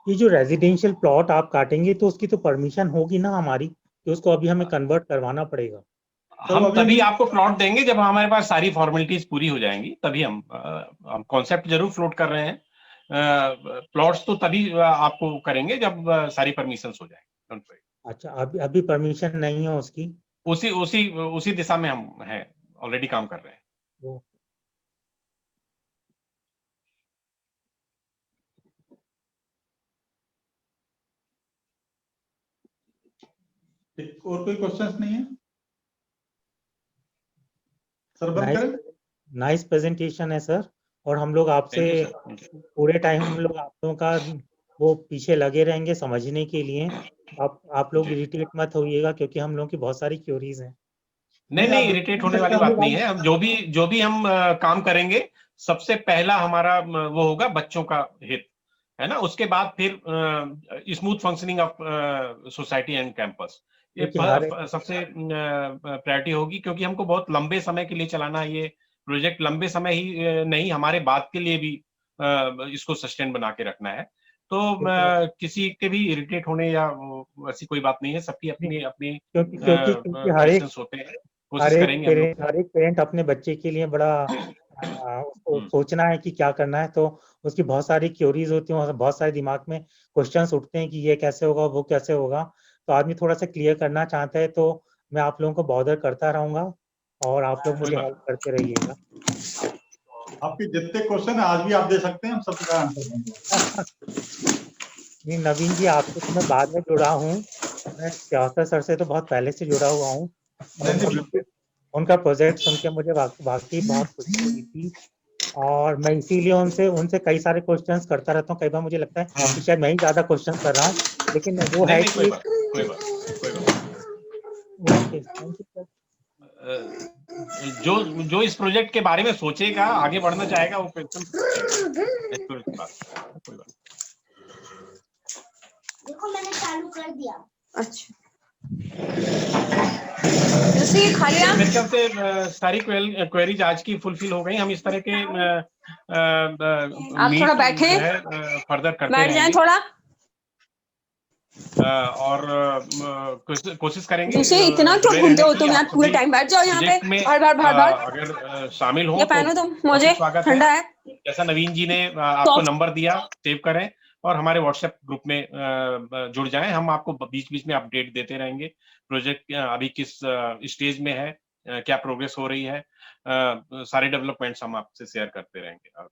ये जो रेजिडेंशियल प्लॉट आप काटेंगे तो उसकी तो परमिशन होगी ना हमारी, कि उसको अभी हमें कन्वर्ट करवाना पड़ेगा? हम तभी आपको प्लॉट देंगे जब हमारे पास सारी फॉर्मेलिटीज पूरी हो जाएंगी, तभी हम कॉन्सेप्ट जरूर फ्लोट कर रहे हैं। प्लॉट्स तो तभी आपको करेंगे जब सारी परमिशंस हो जाएंगी। अच्छा, अभी परमिशन नहीं है उसकी? उसी दिशा में हम हैं, ऑलरेडी काम कर रहे हैं। और कोई क्वेश्चंस नहीं है सर? बंद करें। नाइस प्रेजेंटेशन है सर, और हम लोग आपसे पूरे टाइम हम लोग आप लोगों का वो पीछे लगे रहेंगे समझने के लिए। आप लोग इरिटेट मत होइएगा, क्योंकि हम लोगों की बहुत सारी क्यूरीज हैं। नहीं, इरिटेट होने वाली बात नहीं है। हम जो भी हम काम करेंगे, सबसे पहला हमारा वो होगा बच्चों का हित, है ना। उसके बाद फिर smooth functioning of society and campus, ये सबसे प्रायोरिटी होगी, क्योंकि हमको बहुत लंबे समय के लिए चलाना है ये प्रोजेक्ट। लंबे समय ही नहीं, हमारे बाद के लिए भी इसको सस्टेन बना के रखना है। तो किसी के भी इरिटेट होने या ऐसी कोई बात नहीं है। सबकी अपनी अपनी क्योंकि हर एक पेरेंट अपने बच्चे के लिए बड़ा उसको सोचना है कि क्या करना है, तो उसकी बहुत सारी क्यूरीज होती हैं, बहुत सारे दिमाग में क्वेश्चंस उठते हैं कि ये कैसे होगा, वो कैसे होगा। तो आदमी थोड़ा सा क्लियर करना चाहता है, तो मैं आप लोगों को बॉदर करता रहूंगा और आप लोग मुझे हेल्प करते रहिएगा। आपके जितने क्वेश्चन है आज भी आप दे सकते हैं, हम सबका आंसर देंगे। नहीं नवीन जी, आपसे तो मैं बाद में जुड़ा हूँ, मैं श्यास्ता सर से तो बहुत पहले से जुड़ा हुआ हूँ। उनका प्रोजेक्ट सुन के मुझे वाकई बहुत खुशी हुई थी, और मैं इसीलिए उनसे कई सारे क्वेश्चंस करता रहता हूँ। कई बार मुझे लगता है कि शायद मैं ही ज्यादा क्वेश्चन कर रहा हूँ, लेकिन वो है कि कोई बात। Okay, thank you sir. जो इस प्रोजेक्ट के बारे में सोचेगा, आगे बढ़ना चाहेगा, वो एकदम कोई बात। देखो मैंने चालू कर दिया। अच्छा, जैसे ये खाली मेरे ख्याल से सारी क्वेरीज आज की फुलफिल हो गई। हम इस तरह के आप थोड़ा बैठे, फर्दर करते बैठ जाएं रहेंगे थोड़ा, और कोशिश करेंगे। जैसे इतना क्यों घूमते हो तुम यार, पूरे टाइम बैठ जाओ यहाँ पे, बार अगर शामिल हो ये पहनो तुम, मुझे ठंडा है। जैसा नवीन जी ने आपको नंबर दिया, सेव करें और हमारे व्हाट्सएप ग्रुप में जुड़ जाएं। हम आपको बीच बीच में अपडेट देते रहेंगे, प्रोजेक्ट अभी किस स्टेज में है, क्या प्रोग्रेस हो रही है, सारे डेवलपमेंट्स हम आपसे शेयर करते रहेंगे,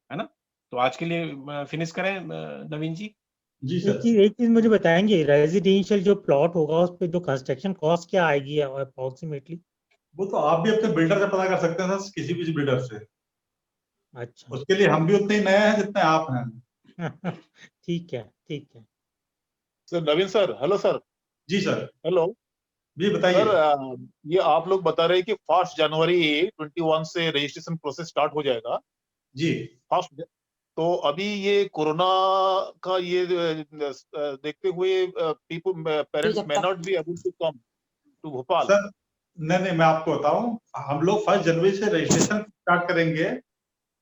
है ना। तो आज के लिए फिनिश करें नवीन जी। जी सर। एक चीज मुझे बताएंगे, रेजिडेंशियल जो प्लॉट होगा उस पे जो कंस्ट्रक्शन कॉस्ट क्या आएगी अप्रोक्सीमेटली? वो तो आप भी अपने बिल्डर से पता कर सकते हैं सर, किसी भी बिल्डर से। अच्छा, उसके लिए हम भी उतने ही नए हैं जितने आप हैं। ठीक है, ठीक है सर। नवीन सर, हेलो सर। जी सर। हेलो जी बताइए सर। ये आप लोग बता रहे हैं कि 1 जनवरी 21 से रजिस्ट्रेशन प्रोसेस स्टार्ट हो जाएगा जी। फर्स्ट। तो अभी ये कोरोना का ये देखते हुए parents may not be able to come to Bhopal. Sir नहीं, मैं आपको बताऊं, हम लोग 1 जनवरी से रजिस्ट्रेशन स्टार्ट करेंगे।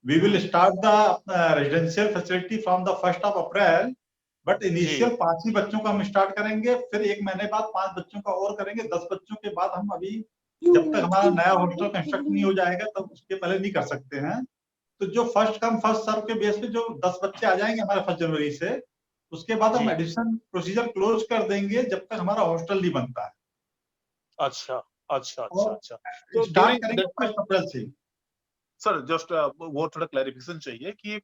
We will start the residential facility from the 1 April, but initial 5 ही बच्चों का हम स्टार्ट करेंगे, फिर 1 महीने बाद 5 बच्चों का और करेंगे, 10 बच्चों के बाद हम अभी जब तक हमारा नया हॉस्टल कंस्ट्रक्ट नहीं हो जाएगा तब उसके पहले नहीं कर सकते हैं। तो जो फर्स्ट कम फर्स्ट सर्व के बेस पे जो 10 बच्चे आ जाएंगे हमारे 1 जनवरी से, उसके बाद हम एडिशन प्रोसीजर क्लोज कर देंगे जब तक हमारा हॉस्टल नहीं बनता है। अच्छा अच्छा अच्छा अच्छा। तो स्टार्ट करेंगे 1 अप्रैल से। सर जस्ट वो थोड़ा क्लैरिफिकेशन चाहिए कि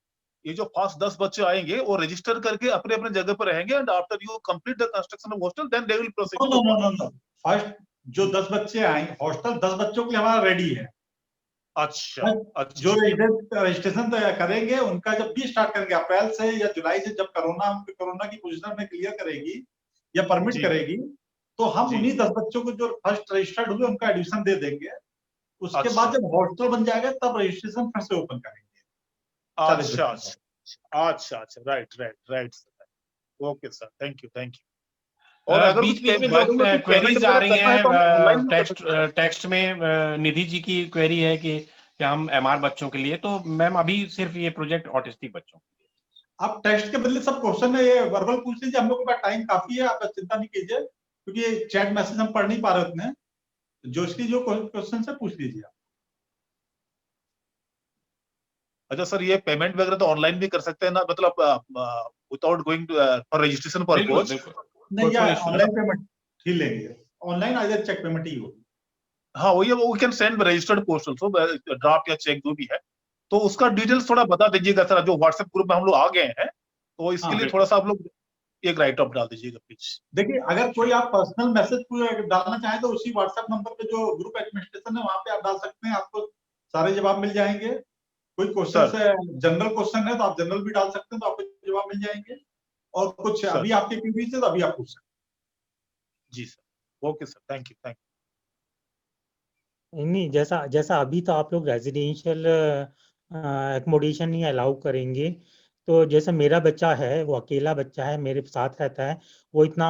ये जो फर्स्ट 10 बच्चे आएंगे वो रजिस्टर करके अपने अपने जगह पर रहेंगे, and after you complete the construction of hostel then they will proceed. No, first जो 10 बच्चे आएंगे, हॉस्टल 10 बच्चों के लिए हमारा रेडी है। अच्छा, जो रजिस्ट्रेशन करेंगे उनका जब भी स्टार्ट करेंगे अप्रैल से या जुलाई से, जब कोरोना की पोजीशन में क्लियर करेगी या परमिट करेगी, तो हम उन्हीं 10 बच्चों को जो फर्स्ट रजिस्टर्ड हुए उनका एडमिशन दे देंगे। उसके बाद जब हॉस्टल बन जाएगा तब रजिस्ट्रेशन फिर से ओपन करेंगे। अच्छा अच्छा अच्छा अच्छा, right. Okay sir, thank you. और अगर बीच में जो क्वेरीज आ रही हैं टेक्स्ट में, निधि जी की क्वेरी है कि क्या हम एमआर बच्चों के लिए, तो मैम अभी सिर्फ ये प्रोजेक्ट ऑटिस्टिक बच्चों के लिए। आप टेक्स्ट के बदले सब क्वेश्चन है ये वर्बल पूछ लीजिए, हम लोग के पास टाइम काफी है, आप चिंता नहीं कीजिए, क्योंकि चैट मैसेज हम पढ़ नहीं पा रहे उतने। जो इसकी जो क्वेश्चन है पूछ लीजिए आप। अच्छा सर, ये पेमेंट वगैरह तो ऑनलाइन भी कर सकते हैं ना, मतलब without going for registration purpose? नहीं, या ऑनलाइन पेमेंट ही लेंगे, ऑनलाइन आइदर चेक पेमेंट ही होगी। हाँ वही, वो can send registered post also, draft या चेक जो भी है। तो उसका डिटेल्स थोड़ा बता दीजिएगा सर, जो व्हाट्सएप ग्रुप में हम लोग आ गए हैं, तो इसके लिए थोड़ा सा आप लोग एक राइट अप डाल दीजिएगा प्लीज। देखिए, अगर कोई आप पर्सनल मैसेज डालना चाहें तो उसी व्हाट्सएप नंबर पे जो ग्रुप एडमिनिस्ट्रेशन है वहां पे आप डाल सकते हैं, आपको सारे जवाब मिल जाएंगे। कोई क्वेश्चन है, जनरल क्वेश्चन है तो आप जनरल भी डाल सकते हैं, तो आपको जवाब मिल जाएंगे। और कुछ अभी आपके क्वेरीज है तो अभी आप पूछ सकते हैं। जी sir, okay sir, thank you. नहीं, जैसा अभी तो आप लोग रेजिडेंशियल एकोमोडेशन नहीं अलाउ करेंगे, तो जैसे मेरा बच्चा है, वो अकेला बच्चा है, मेरे साथ रहता है, वो इतना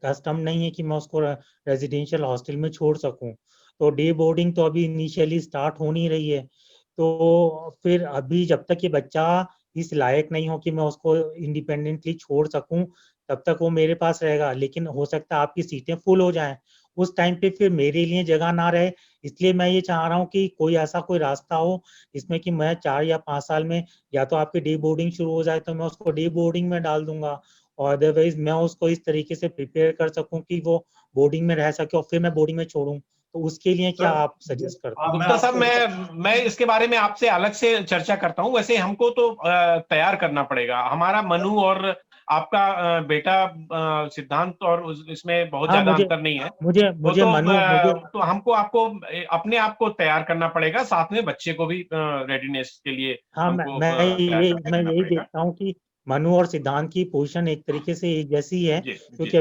कस्टम नहीं है कि मैं उसको रेजिडेंशियल हॉस्टल में छोड़ सकूं। तो डे बोर्डिंग तो अभी इनिशियली स्टार्ट हो नहीं रही है, तो फिर अभी जब तक ये बच्चा इस लायक नहीं हो कि मैं उसको इंडिपेंडेंटली छोड़ सकूं, तब तक वो मेरे पास रहेगा। लेकिन हो सकता है आपकी सीटें फुल हो जाएं, उस टाइम पे फिर मेरे लिए जगह ना रहे। इसलिए मैं ये चाह रहा हूँ कि कोई ऐसा कोई रास्ता हो जिसमें कि मैं 4 या 5 साल में या तो आपकी डे बोर्डिंग शुरू हो जाए तो मैं उसको डे बोर्डिंग में डाल दूंगा, और अदरवाइज मैं उसको इस तरीके से प्रिपेयर कर सकूं कि वो बोर्डिंग में रह सके और फिर मैं बोर्डिंग में छोड़ूं। तो उसके लिए क्या आप सजेस्ट करते हैं? गुप्ता साहब, मैं इसके बारे में आपसे अलग से चर्चा करता हूं। वैसे हमको तो तैयार करना पड़ेगा, हमारा मनु और आपका बेटा सिद्धांत और इसमें बहुत ज्यादा अंतर नहीं है। तो हमको आपको अपने आप को तैयार करना पड़ेगा, साथ में बच्चे को भी रेडीनेस के लिए हमको मैं यही देखता हूँ कि मनु और सिद्धांत की पोजीशन एक तरीके से एक जैसी है, क्योंकि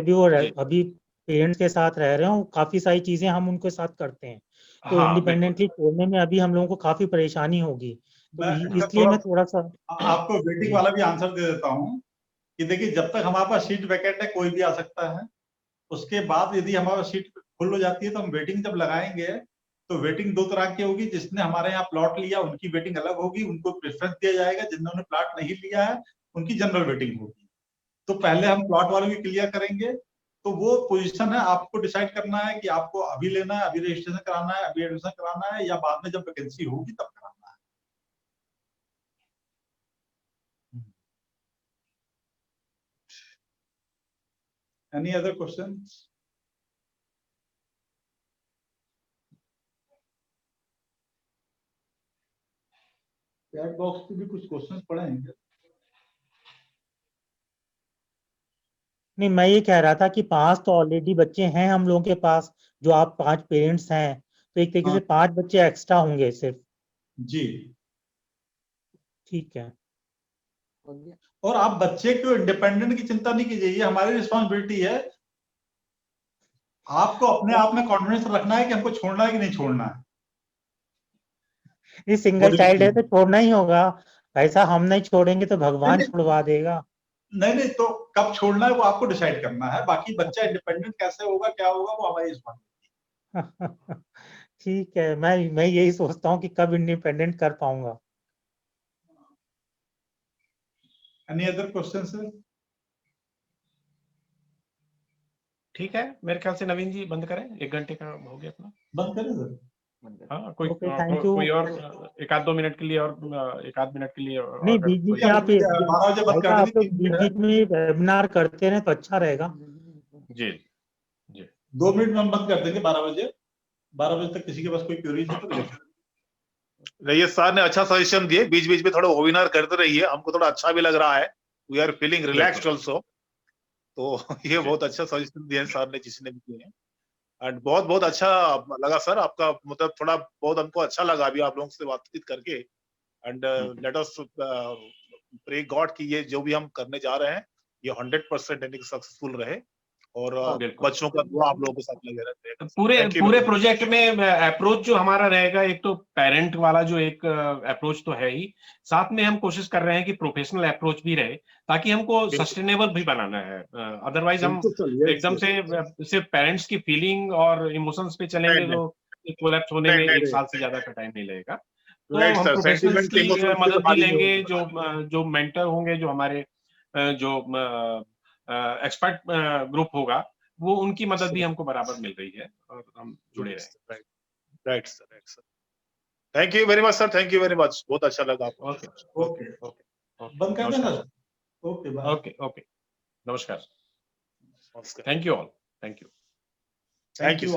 अभी पेरेंट्स के साथ रह रहे हो, काफी सारी चीजें हम उनके साथ करते हैं, तो इंडिपेंडेंटली छोड़ने में अभी हम लोगों को काफी परेशानी होगी, तो इसलिए मैं थोड़ा सा आपको वेटिंग वाला भी आंसर दे देता हूँ कि देखिए, जब तक हमारे पास सीट वैकेंट है कोई भी आ सकता है। उसके बाद यदि हमारा सीट फुल हो जाती है तो हम वेटिंग जब लगाएंगे तो वेटिंग दो तरह की होगी। जिसने हमारे यहाँ प्लॉट लिया उनकी वेटिंग अलग होगी, उनको प्रेफरेंस दिया जाएगा। जिन्होंने प्लॉट नहीं लिया है उनकी जनरल वेटिंग होगी। तो पहले हम प्लॉट वालों की क्लियर करेंगे, तो वो पोजीशन है, आपको डिसाइड करना है कि आपको अभी लेना है, अभी रजिस्ट्रेशन कराना है, अभी एडमिशन कराना है, या बाद में जब वैकेंसी होगी तब कराना है। Any other questions? Chat box पे भी कुछ क्वेश्चंस पड़े हैं क्या? नहीं, मैं ये कह रहा था कि 5 तो ऑलरेडी बच्चे हैं हम लोगों के पास, जो आप 5 पेरेंट्स हैं, तो एक तरीके से 5 बच्चे एक्स्ट्रा होंगे सिर्फ। जी ठीक है। और आप बच्चे को इंडिपेंडेंट की चिंता नहीं कीजिए, ये हमारी रिस्पॉन्सिबिलिटी है। आपको अपने आप में कॉन्फिडेंस रखना है कि हमको छोड़ना है कि नहीं छोड़ना है। ये सिंगल चाइल्ड है तो छोड़ना ही होगा, ऐसा हम नहीं छोड़ेंगे तो भगवान छुड़वा देगा। नहीं, तो कब छोड़ना है वो आपको डिसाइड करना है। बाकी बच्चा इंडिपेंडेंट कैसे होगा, क्या होगा, वो हमारी रिस्पॉन्सिबिलिटी। ठीक है, मैं यही सोचता हूँ कि कब इंडिपेंडेंट कर पाऊंगा। Any other questions, sir? ठीक है, मेरे ख्याल से नवीन जी बंद करें, 1 घंटे का हो गया अपना। बंद करें सर? हाँ, कोई और 1-2 मिनट के लिए और 1-8 मिनट के लिए और नहीं, बीच में आप बीच में वेबिनार करते रहे तो अच्छा रहेगा। जी 2 मिनट में हम बंद कर देंगे। 12 बजे तक किसी के पास कोई क्वेरीज है तो रहिए। सर ने अच्छा सजेशन दिए, बीच बीच में थोड़ा वेबिनार करते रहिए, हमको थोड़ा अच्छा भी लग रहा है। We are feeling relaxed also. तो ये बहुत अच्छा सजेशन दिया सर ने, जिसने भी किए हैं। एंड बहुत बहुत अच्छा लगा सर आपका, मतलब थोड़ा बहुत हमको अच्छा लगा अभी आप लोगों से बातचीत करके। And let us pray God कि ये जो भी हम करने जा रहे हैं ये 100% सक्सेसफुल रहे, और बच्चों का दुआ आप लोगों के साथ लगे रहते हैं। पूरे प्रोजेक्ट में अप्रोच जो हमारा रहेगा, एक तो पेरेंट वाला जो एक अप्रोच तो है ही, साथ में हम कोशिश कर रहे हैं कि प्रोफेशनल अप्रोच भी रहे, ताकि हमको सस्टेनेबल भी बनाना है। अदरवाइज हम एकदम से सिर्फ पेरेंट्स की फीलिंग और इमोशंस पे चलेंगे तो कोलैप्स होने में 1 साल से ज्यादा का टाइम नहीं लगेगा। तो हम प्रोफेशनल्स की मदद भी लेंगे, जो मेंटर होंगे, जो हमारे जो एक्सपर्ट ग्रुप होगा, वो उनकी मदद भी हमको बराबर मिल रही है और हम जुड़े रहे। Right sir. Thank you very much sir, thank you very much, बहुत अच्छा लगा आपको। ओके बंद कर देना। ओके नमस्कार। Thank you all. Thank you sir, thank you.